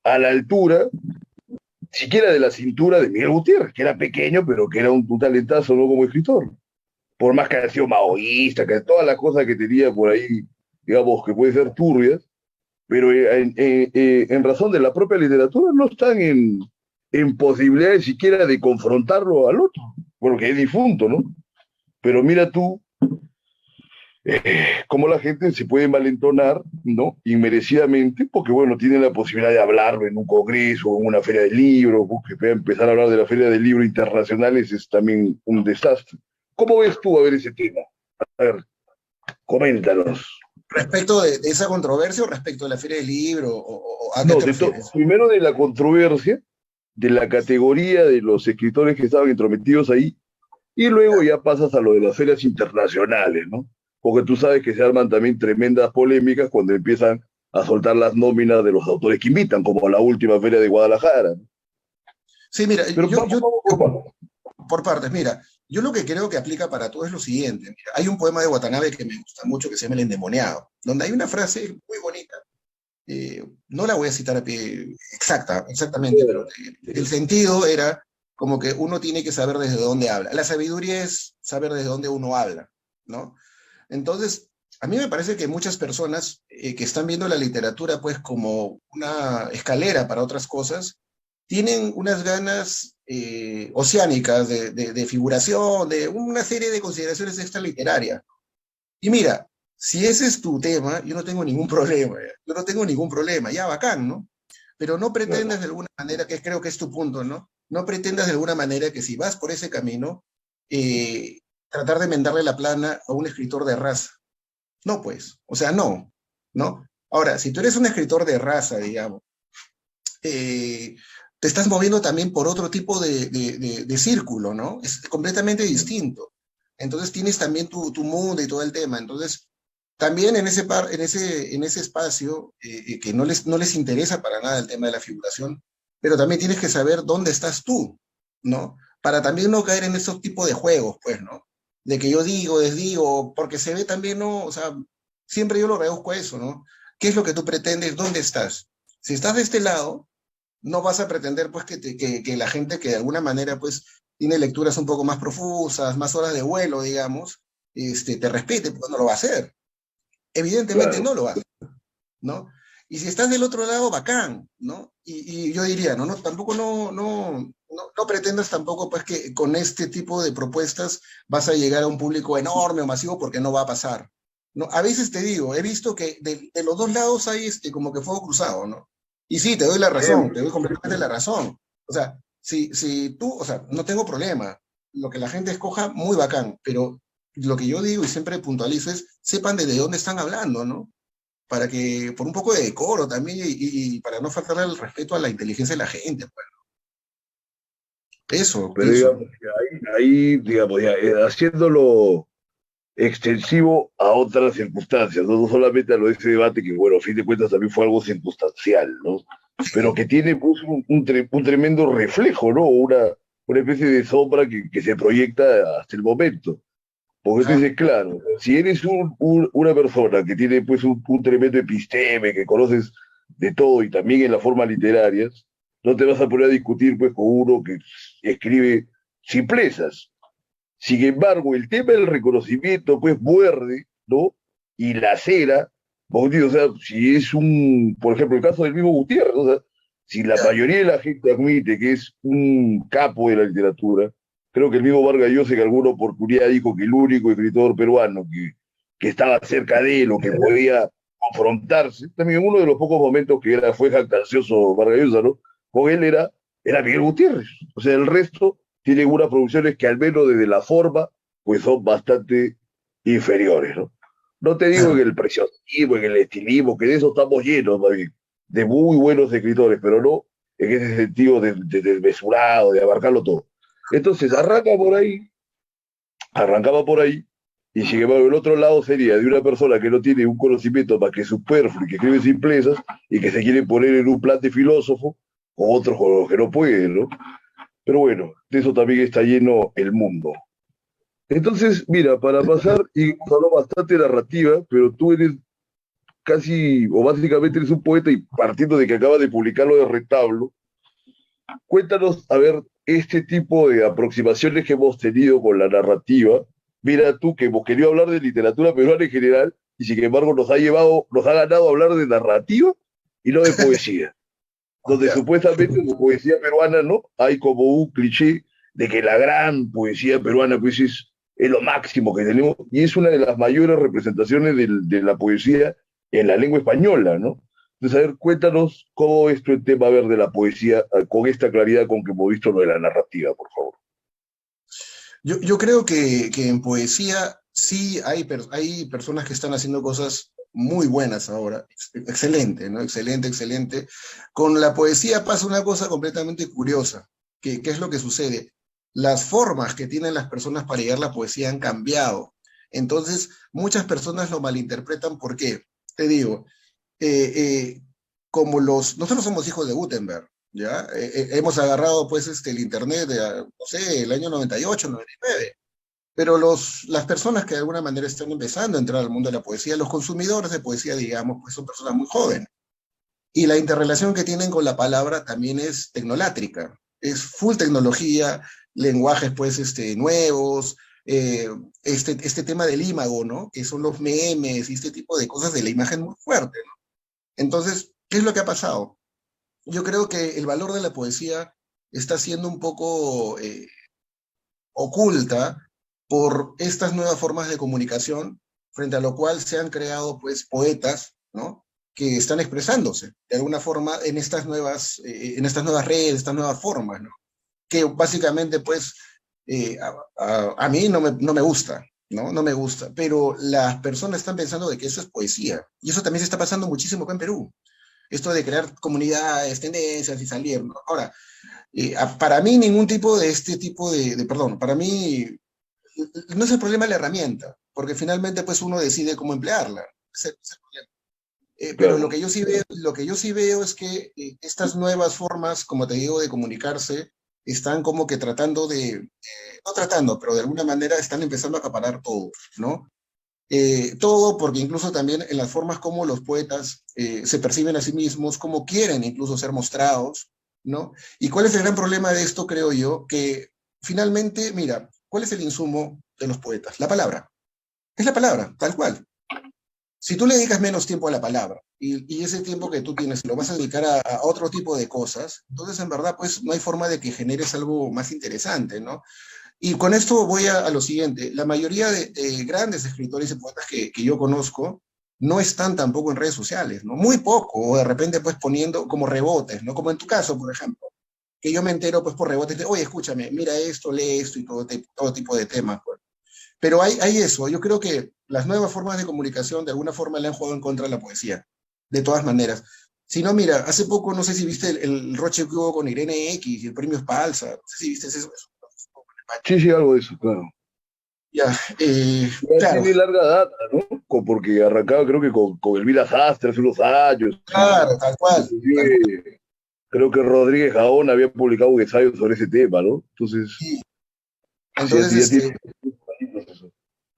a la altura, siquiera de la cintura de Miguel Gutiérrez, que era pequeño, pero que era un talentazo, ¿no? Como escritor. Por más que haya sido maoísta, que todas las cosas que tenía por ahí, digamos, que pueden ser turbias, pero en razón de la propia literatura no están en posibilidades siquiera de confrontarlo al otro, porque es difunto, ¿no? Pero mira tú cómo la gente se puede malentonar, ¿no? Inmerecidamente, porque, bueno, tienen la posibilidad de hablarlo en un congreso o en una feria del libro, porque empezar a hablar de la feria del libro internacionales es también un desastre. ¿Cómo ves tú a ver ese tema? A ver, coméntanos. Respecto de esa controversia o respecto de la Feria del Libro, o ¿a qué No, te refieres? primero de la controversia, de la categoría de los escritores que estaban entrometidos ahí, y luego ya pasas a lo de las ferias internacionales, ¿no? Porque tú sabes que se arman también tremendas polémicas cuando empiezan a soltar las nóminas de los autores que invitan, como la última feria de Guadalajara, ¿no? Sí, mira, Pero vamos por partes. por partes, mira, yo lo que creo que aplica para todo es lo siguiente. Mira, hay un poema de Watanabe que me gusta mucho que se llama El Endemoniado, donde hay una frase muy bonita. No la voy a citar a pie exactamente, pero el sentido era como que uno tiene que saber desde dónde habla. La sabiduría es saber desde dónde uno habla, ¿no? Entonces, a mí me parece que muchas personas que están viendo la literatura pues como una escalera para otras cosas, tienen unas ganas oceánicas de figuración, de una serie de consideraciones extraliterarias. Y mira, si ese es tu tema, yo no tengo ningún problema, yo no tengo ningún problema, ya bacán, ¿no? Pero no pretendas de alguna manera, que creo que es tu punto, ¿no? No pretendas de alguna manera que si vas por ese camino, eh, tratar de mendarle la plana a un escritor de raza. No, pues, o sea, no, ¿no? Ahora, si tú eres un escritor de raza, digamos, te estás moviendo también por otro tipo de círculo, ¿no? Es completamente distinto. Entonces tienes también tu mundo y todo el tema. Entonces, también en ese espacio que no les interesa para nada el tema de la figuración, pero también tienes que saber dónde estás tú, ¿no? Para también no caer en esos tipos de juegos, pues, ¿no? De que yo digo, desdigo, porque se ve también, ¿no? O sea, siempre yo lo reduzco a eso, ¿no? ¿Qué es lo que tú pretendes? ¿Dónde estás? Si estás de este lado, no vas a pretender pues que la gente que de alguna manera pues tiene lecturas un poco más profusas, más horas de vuelo, digamos, te respete, pues no lo va a hacer. Evidentemente Claro. no lo va a hacer, ¿no? Y si estás del otro lado, bacán, ¿no? Y yo diría, no, no, tampoco no pretendas tampoco pues que con este tipo de propuestas vas a llegar a un público enorme o masivo porque no va a pasar. ¿No? A veces te digo, he visto que de los dos lados hay como que fuego cruzado, ¿no? Y sí, te doy la razón, te Siempre. doy completamente la razón. O sea, si tú, o sea, no tengo problema, lo que la gente escoja, muy bacán, pero lo que yo digo y siempre puntualizo es, sepan desde dónde están hablando, ¿no? para que, por un poco de decoro también, y para no faltarle el respeto a la inteligencia de la gente, pues. Eso, Pero digamos, pienso. que ahí, digamos, ya, haciéndolo extensivo a otras circunstancias, ¿no? No solamente a lo de ese debate, que bueno, a fin de cuentas también fue algo circunstancial, ¿no? Pero que tiene pues, un tremendo reflejo, ¿no? Una especie de sombra que se proyecta hasta el momento. Porque tú Ajá. dices, claro, si eres una persona que tiene pues un tremendo episteme, que conoces de todo y también en las formas literarias, no te vas a poner a discutir pues con uno que escribe simplezas. Sin embargo, el tema del reconocimiento pues muerde, ¿no? Y lacera, o sea, si es por ejemplo, el caso del mismo Gutiérrez, o sea, si la Ya. mayoría de la gente admite que es un capo de la literatura, creo que el mismo Vargas Llosa en alguna oportunidad dijo que el único escritor peruano que estaba cerca de él o que podía confrontarse, también en uno de los pocos momentos que fue jactancioso Vargas Llosa, ¿no? Con él era Miguel Gutiérrez. O sea, el resto tienen unas producciones que al menos desde la forma, pues son bastante inferiores, ¿no? No te digo en Claro. el preciosismo, en el estilismo, que de eso estamos llenos, más bien, de muy buenos escritores, pero no en ese sentido de desmesurado, de abarcarlo todo. Entonces, arrancaba por ahí, y sin embargo, el otro lado sería de una persona que no tiene un conocimiento más que superfluo y que escribe simplezas y que se quiere poner en un plan de filósofo, o otros con los que no pueden, ¿no? Pero bueno, de eso también está lleno el mundo. Entonces, mira, para pasar, y hemos hablado bastante de narrativa, pero tú eres casi, o básicamente eres un poeta, y partiendo de que acabas de publicar lo de Retablo, cuéntanos, a ver, este tipo de aproximaciones que hemos tenido con la narrativa. Mira tú que hemos querido hablar de literatura peruana en general, y sin embargo nos ha ganado hablar de narrativa y no de poesía, donde Ya. supuestamente la poesía peruana, ¿no? Hay como un cliché de que la gran poesía peruana pues es lo máximo que tenemos y es una de las mayores representaciones de la poesía en la lengua española, ¿no? Entonces, a ver, cuéntanos cómo es tu tema a ver de la poesía con esta claridad con que hemos visto lo de la narrativa, por favor. Yo creo que en poesía sí hay personas que están haciendo cosas muy buenas ahora. Excelente, ¿no? Excelente, excelente. Con la poesía pasa una cosa completamente curiosa. ¿Qué es lo que sucede? Las formas que tienen las personas para llegar a la poesía han cambiado. Entonces, muchas personas lo malinterpretan. ¿Por qué? Te digo, eh, eh, nosotros somos hijos de Gutenberg, ¿ya? Hemos agarrado pues el internet de, no sé, el año 98, 99, pero las personas que de alguna manera están empezando a entrar al mundo de la poesía, los consumidores de poesía, digamos, pues son personas muy jóvenes. Y la interrelación que tienen con la palabra también es tecnolátrica, es full tecnología, lenguajes pues nuevos, eh, este tema del imago, ¿no? Que son los memes y este tipo de cosas de la imagen muy fuerte, ¿no? Entonces, ¿qué es lo que ha pasado? Yo creo que el valor de la poesía está siendo un poco oculta por estas nuevas formas de comunicación, frente a lo cual se han creado pues poetas, ¿no? Que están expresándose de alguna forma en estas nuevas redes, estas nuevas formas, ¿no? Que básicamente pues a mí no me gusta, ¿no? No me gusta, pero las personas están pensando de que eso es poesía. Y eso también se está pasando muchísimo acá en Perú, esto de crear comunidades, tendencias y salir, ¿no? Ahora, para mí ningún tipo de este tipo perdón, para mí no es el problema la herramienta, porque finalmente pues uno decide cómo emplearla. Es el problema. Pero Claro. lo que yo sí veo es que estas nuevas formas, como te digo, de comunicarse, están como que tratando no tratando, pero de alguna manera están empezando a acaparar todo, ¿no? Todo porque incluso también en las formas como los poetas se perciben a sí mismos, como quieren incluso ser mostrados, ¿no? ¿Y cuál es el gran problema de esto, creo yo? Que finalmente, mira, ¿cuál es el insumo de los poetas? La palabra. Es la palabra, tal cual. Si tú le dedicas menos tiempo a la palabra y ese tiempo que tú tienes lo vas a dedicar a otro tipo de cosas, entonces en verdad pues no hay forma de que generes algo más interesante, ¿no? Y con esto voy a lo siguiente. La mayoría de grandes escritores y poetas que yo conozco no están tampoco en redes sociales, ¿no? Muy poco, o de repente pues poniendo como rebotes, ¿no? Como en tu caso, por ejemplo, que yo me entero pues por rebotes de, oye, escúchame, mira esto, lee esto y todo tipo de temas, pues. Pero hay eso, yo creo que las nuevas formas de comunicación de alguna forma le han jugado en contra de la poesía, de todas maneras. Si no, mira, hace poco, no sé si viste el roche que hubo con Irene X y el premio Espalsa, no sé si viste eso. Sí, sí, algo de eso, claro. Ya, Ya claro, tiene larga data, ¿no? Porque arrancaba creo que con Elvira Sastre hace unos años, y claro, tal cual, tal cual. inclusive creo que Rodríguez Gaón había publicado un ensayo sobre ese tema, ¿no? Entonces, Sí. sí, Entonces, ya tiene eso.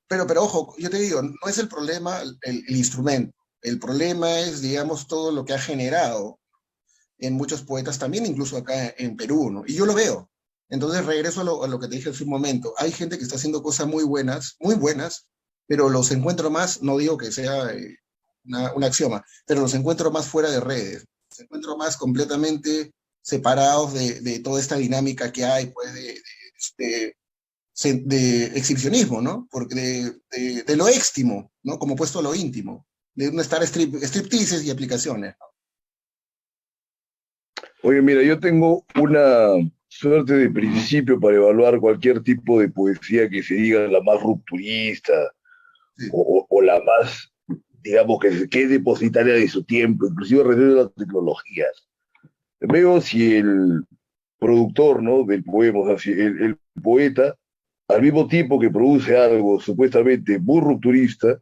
pero ojo, yo te digo, no es el problema el instrumento, el problema es, digamos, todo lo que ha generado en muchos poetas también, incluso acá en Perú, ¿no? Y yo lo veo. Entonces regreso a lo que te dije hace un momento. Hay gente que está haciendo cosas muy buenas, pero los encuentro más, no digo que sea un axioma, pero los encuentro más fuera de redes. Los encuentro más completamente separados de toda esta dinámica que hay, pues, de, de exhibicionismo, ¿no? Porque de lo éxtimo, ¿no? Como puesto a lo íntimo, de no estar stripteases y aplicaciones. Oye, mira, yo tengo una suerte de principio para evaluar cualquier tipo de poesía que se diga la más rupturista Sí, o la más, digamos, que es depositaria de su tiempo, inclusive alrededor de las tecnologías. Veo si el productor, ¿no? Del poema, o sea, si el poeta, al mismo tiempo que produce algo supuestamente muy rupturista,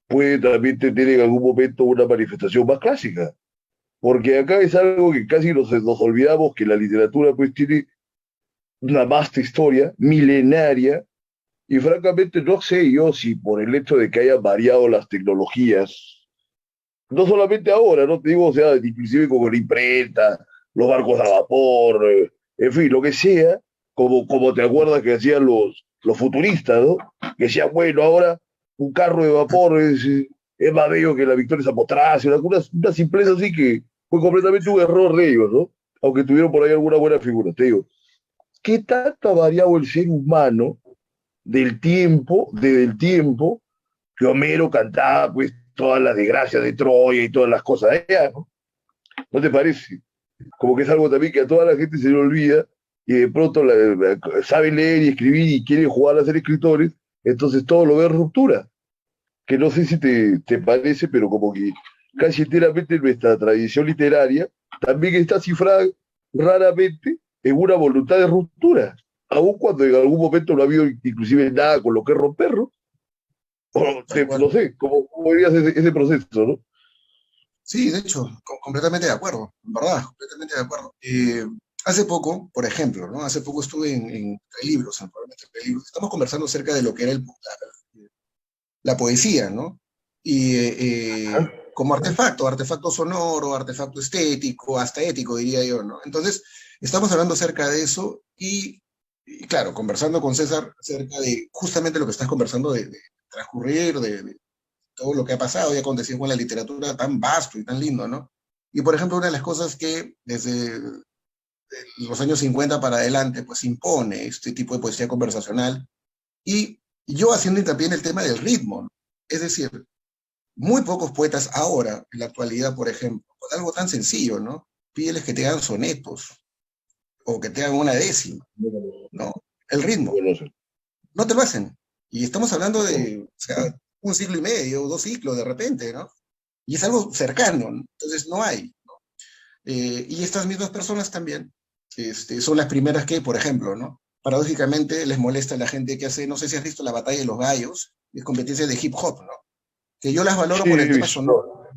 puede también tener en algún momento una manifestación más clásica. Porque acá es algo que casi nos olvidamos, que la literatura pues tiene una vasta historia, milenaria, y francamente no sé yo si por el hecho de que hayan variado las tecnologías, no solamente ahora, no te digo, o sea, inclusive como la imprenta, los barcos a vapor, en fin, lo que sea, como te acuerdas que hacían los futuristas, ¿no? Que decían, bueno, ahora un carro de vapor es más bello que la Victoria Zapotracia, una simpleza así que fue completamente un error de ellos, ¿no? Aunque tuvieron por ahí alguna buena figura, te digo. ¿Qué tanto ha variado el ser humano desde el tiempo que Homero cantaba pues todas las desgracias de Troya y todas las cosas de allá, ¿no? ¿No te parece? Como que es algo también que a toda la gente se le olvida y de pronto saben leer y escribir y quieren jugar a ser escritores, entonces todo lo ve en ruptura. Que no sé si te parece, pero como que casi enteramente nuestra tradición literaria también está cifrada raramente en una voluntad de ruptura, aun cuando en algún momento no ha habido inclusive nada con lo que romperlo, o tal cual. no sé, cómo verías ese proceso, ¿no? Sí, de hecho, completamente de acuerdo, en verdad, completamente de acuerdo. Hace poco, por ejemplo, ¿no? Hace poco estuve en libros, en programas de libros. Estamos conversando acerca de lo que era la poesía, ¿no? Y como artefacto, artefacto sonoro, artefacto estético, hasta ético, diría yo, ¿no? Entonces, estamos hablando acerca de eso y claro, conversando con César acerca de justamente lo que estás conversando de transcurrir, de todo lo que ha pasado y acontecido con la literatura tan vasto y tan lindo, ¿no? Y por ejemplo, una de las cosas que desde los años 50 para adelante, pues impone este tipo de poesía conversacional y yo haciendo hincapié en el tema del ritmo, ¿no? Es decir, muy pocos poetas ahora, en la actualidad, por ejemplo, con algo tan sencillo, ¿no? Pídeles que te hagan sonetos o que te hagan una décima, ¿no? El ritmo, no te lo hacen. Y estamos hablando de, o sea, un siglo y medio, dos siglos de repente, ¿no? Y es algo cercano, ¿no? Entonces no hay. Y estas mismas personas también son las primeras que, por ejemplo, ¿no? Paradójicamente les molesta a la gente que hace, no sé si has visto la batalla de los gallos, es competencia de hip hop, ¿no? Que yo las valoro Sí, por el tema sonoro.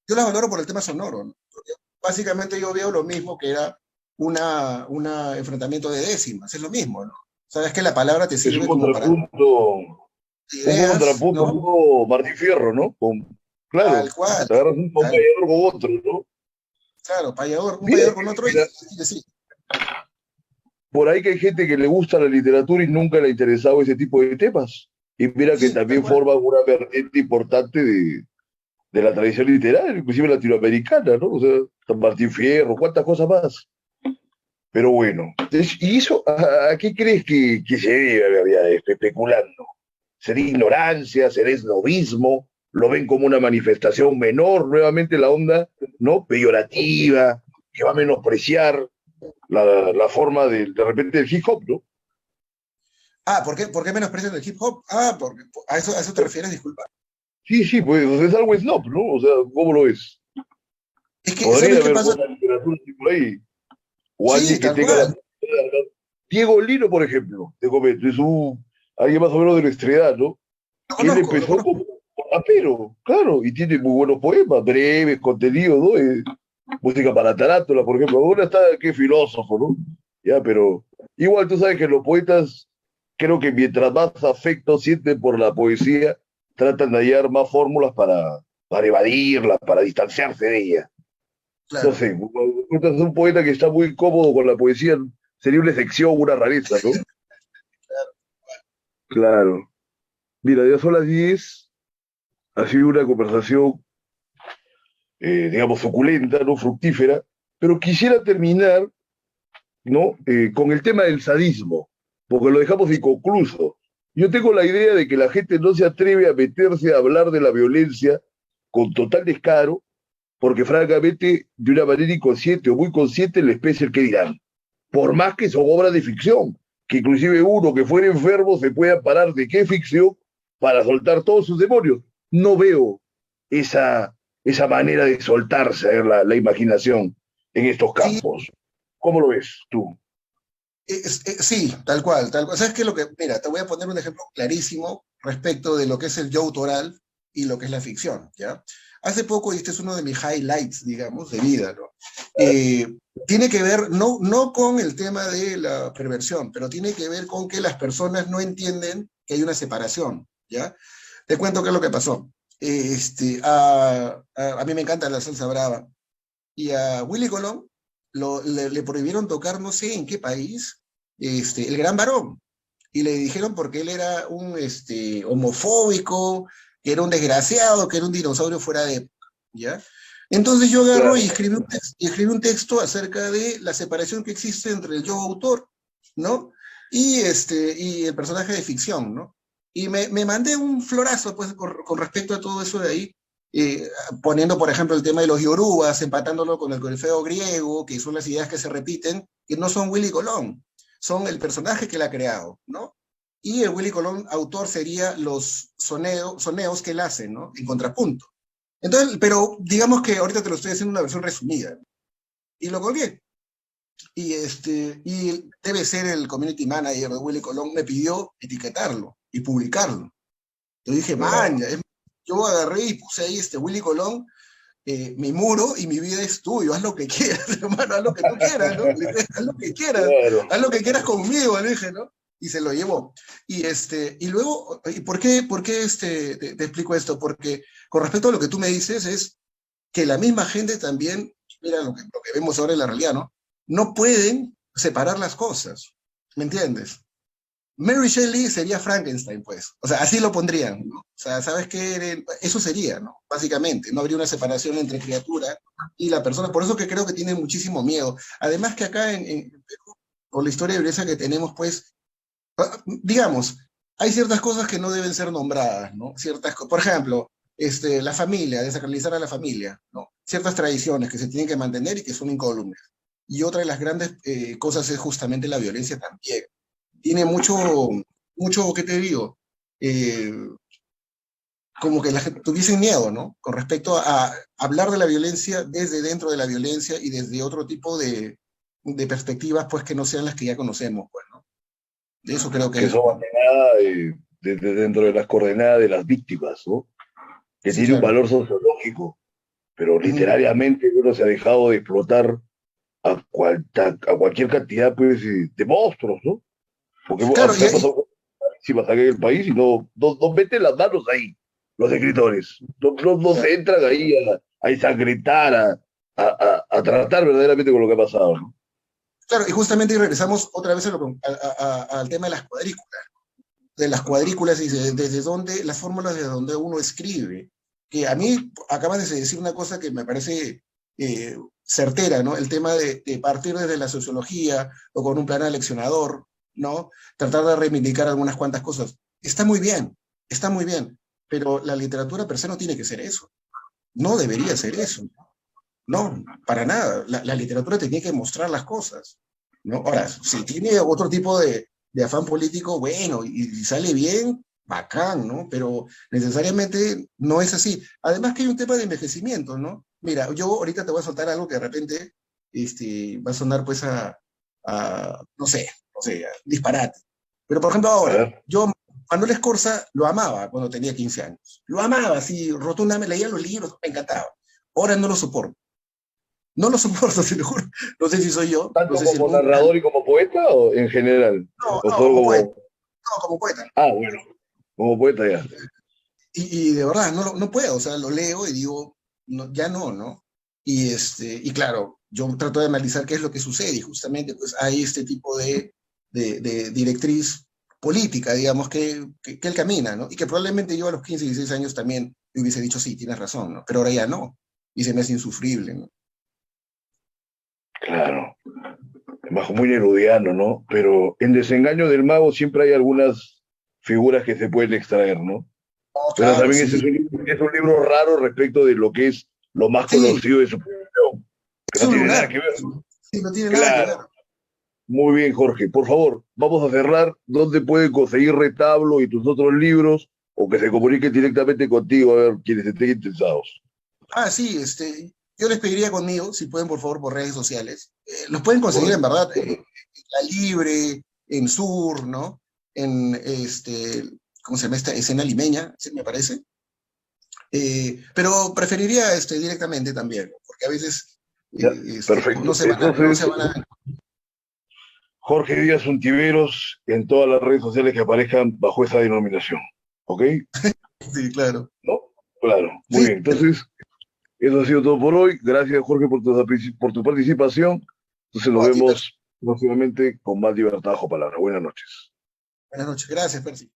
Yo las valoro por el tema sonoro, ¿no? Porque básicamente yo veo lo mismo que era una enfrentamiento de décimas, es lo mismo, ¿no? Sabes que la palabra te es sirve como para un ideas, contrapunto, un ¿no? poco Martín Fierro, ¿no? Tal Claro, cual, te agarras un tal, payador con otro, ¿no? claro, payador, un Mira, payador con otro mira, y sí, por ahí que hay gente que le gusta la literatura y nunca le ha interesado ese tipo de temas. Y mira que sí, tal también cual. forman una vertiente importante de la tradición literaria, inclusive latinoamericana, ¿no? O sea, San Martín Fierro, cuántas cosas más. Pero bueno, ¿y eso a qué crees que se debe, especulando? ¿Será ignorancia? ¿Será esnovismo? ¿Lo ven como una manifestación menor? Nuevamente la onda, ¿no? Peyorativa, que va a menospreciar la forma de repente del hip hop, ¿no? Ah, ¿por qué menosprecian el hip hop? Ah, a eso te refieres, disculpa. Sí, sí, pues o sea, es algo snob, ¿no? O sea, ¿cómo lo es? Es que, Podría ¿sabes qué haber pasa? buena literatura así por ahí, o Sí, alguien que tal tenga la... cual. Diego Lino, por ejemplo, te comento, alguien más o menos de nuestra edad, ¿no? Él Lo empezó conozco. como rapero, claro, y tiene muy buenos poemas, breves, contenidos, ¿no? Música para tarántula, por ejemplo. Ahora está, qué filósofo, ¿no? Ya, pero igual tú sabes que los poetas, creo que mientras más afecto sienten por la poesía, tratan de hallar más fórmulas para evadirla, para distanciarse de ella. No Claro. sé, cuando encuentras un poeta que está muy cómodo con la poesía, sería una excepción, una rareza, ¿no? Claro. Mira, ya son las 10. Ha sido una conversación, digamos, suculenta, no fructífera, pero quisiera terminar, ¿no? Con el tema del sadismo, porque lo dejamos inconcluso. Yo tengo la idea de que la gente no se atreve a meterse a hablar de la violencia con total descaro, porque francamente, de una manera inconsciente o muy consciente, les pese el que dirán. Por más que son obras de ficción, que inclusive uno que fuera enfermo se pueda parar de qué ficción para soltar todos sus demonios. No veo esa, esa manera de soltarse la imaginación en estos Sí, campos. ¿Cómo lo ves tú? sí, tal cual, tal cual. ¿Sabes qué? Mira, te voy a poner un ejemplo clarísimo respecto de lo que es el yo autoral y lo que es la ficción, ¿ya? Hace poco, y este es uno de mis highlights, digamos, de vida, ¿no? Tiene que ver, no con el tema de la perversión, pero tiene que ver con que las personas no entienden que hay una separación, ¿ya? Te cuento qué es lo que pasó. A mí me encanta la salsa brava, y a Willy Colón le prohibieron tocar, no sé en qué país, el Gran Varón. Y le dijeron porque él era un homofóbico, que era un desgraciado, que era un dinosaurio fuera de época, ¿ya? Entonces yo agarro y Claro, escribí un texto acerca de la separación que existe entre el yo autor, ¿no? Y el personaje de ficción, ¿no? Y me mandé un florazo, pues, con respecto a todo eso de ahí, eh, poniendo, por ejemplo, el tema de los yorubas, empatándolo con el corifeo griego, que son las ideas que se repiten, que no son Willy Colón, son el personaje que él ha creado, ¿no? Y el Willy Colón autor sería los soneos que él hace, ¿no? En contrapunto. Entonces, pero digamos que ahorita te lo estoy haciendo una versión resumida, ¿no? Y lo colgué. Y debe ser el community manager de Willy Colón, me pidió etiquetarlo y publicarlo. Yo dije, man, claro, yo agarré y puse ahí Willy Colón, mi muro y mi vida es tuyo, haz lo que quieras, hermano, haz lo que tú quieras, ¿no? Le dije, claro. haz lo que quieras conmigo, le dije, ¿no? Y se lo llevó. Y luego, ¿y por qué te explico esto? Porque con respecto a lo que tú me dices, es que la misma gente también, mira lo que vemos ahora en la realidad, ¿no? No pueden separar las cosas, ¿me entiendes? Mary Shelley sería Frankenstein, pues. O sea, así lo pondrían, ¿no? O sea, ¿sabes qué? Eso sería, ¿no? Básicamente, no habría una separación entre criatura y la persona. Por eso que creo que tienen muchísimo miedo. Además que acá en Perú, por la historia de violencia que tenemos, pues, digamos, hay ciertas cosas que no deben ser nombradas, ¿no? Por ejemplo, la familia, desacralizar a la familia, ¿no? Ciertas tradiciones que se tienen que mantener y que son incólumes. Y otra de las grandes cosas es justamente la violencia también. Tiene mucho, ¿qué te digo? Eh, Como que la gente tuviese miedo, ¿no? Con respecto a hablar de la violencia desde dentro de la violencia y desde otro tipo de perspectivas, pues que no sean las que ya conocemos, pues, ¿no? De eso creo que Que es. son más que nada dentro de las coordenadas de las víctimas, ¿no? Que Sí, tiene un claro. valor sociológico, pero Ujú. literariamente uno se ha dejado de explotar a cualquier cantidad pues, de monstruos, ¿no? Porque Claro, se ha pasado muchísimas acá en el país y no meten las manos ahí, los escritores. No claro, se entran ahí a ensangrentar, a tratar verdaderamente con lo que ha pasado, ¿no? claro, y justamente regresamos otra vez al tema de las cuadrículas y desde dónde, las fórmulas de donde uno escribe. Que a mí acabas de decir una cosa que me parece certera, ¿no? El tema de partir desde la sociología o con un plan aleccionador, ¿no? Tratar de reivindicar algunas cuantas cosas. Está muy bien, pero la literatura per se no tiene que ser eso. No debería ser eso. No, para nada. La literatura te tiene que mostrar las cosas, ¿no? Ahora, si tiene otro tipo de afán político, bueno, y sale bien, bacán, ¿no? Pero necesariamente no es así. Además que hay un tema de envejecimiento, ¿no? Mira, yo ahorita te voy a soltar algo que de repente va a sonar pues no sé, disparate. Pero por ejemplo A ahora, ver, yo Manuel Escorza lo amaba cuando tenía 15 años. Lo amaba, así, rotundamente, leía los libros, me encantaba. Ahora no lo soporto. No lo soporto, te lo juro. No sé si soy yo, no ¿tanto sé si el como mundo... narrador y como poeta o en general? No, ¿O no, solo como poeta, como... no, como poeta. Ah, bueno, como poeta ya. Y de verdad, no puedo, o sea, lo leo y digo, no, ya no, ¿no? Y claro, yo trato de analizar qué es lo que sucede y justamente pues hay este tipo de directriz política, digamos, que él camina, ¿no? Y que probablemente yo a los 15, 16 años también le hubiese dicho, sí, tienes razón, ¿no? Pero ahora ya no, y se me hace insufrible, ¿no? Claro, bajo muy nerudiano, ¿no? Pero en Desengaño del Mago siempre hay algunas figuras que se pueden extraer, ¿no? Oh, Pero claro, también sí. es un libro raro respecto de lo que es lo más Sí, conocido de su producción, que es no un tiene nada lunar. que ver. Sí, no tiene nada que ver. Claro, muy bien, Jorge. Por favor, vamos a cerrar. ¿Dónde pueden conseguir Retablo y tus otros libros? O que se comuniquen directamente contigo, a ver, quienes estén interesados. Ah, sí, yo les pediría conmigo, si pueden, por favor, por redes sociales. Los pueden conseguir, en Correcto. verdad, en La Libre, en Sur, ¿no? En, ¿cómo se llama esta? Escena Limeña, sí, me parece. Pero preferiría, directamente también, ¿no? Porque a veces, Ya, perfecto. no se Entonces, van a... Jorge Díaz Untiveros en todas las redes sociales que aparezcan bajo esa denominación. ¿Ok? Sí, claro. ¿No? Claro. Muy Sí, bien. Entonces, eso ha sido todo por hoy. Gracias, Jorge, por tu participación. Entonces, nos a ti, Percy. vemos próximamente con más libertad bajo palabra. Buenas noches. Buenas noches. Gracias, Percy.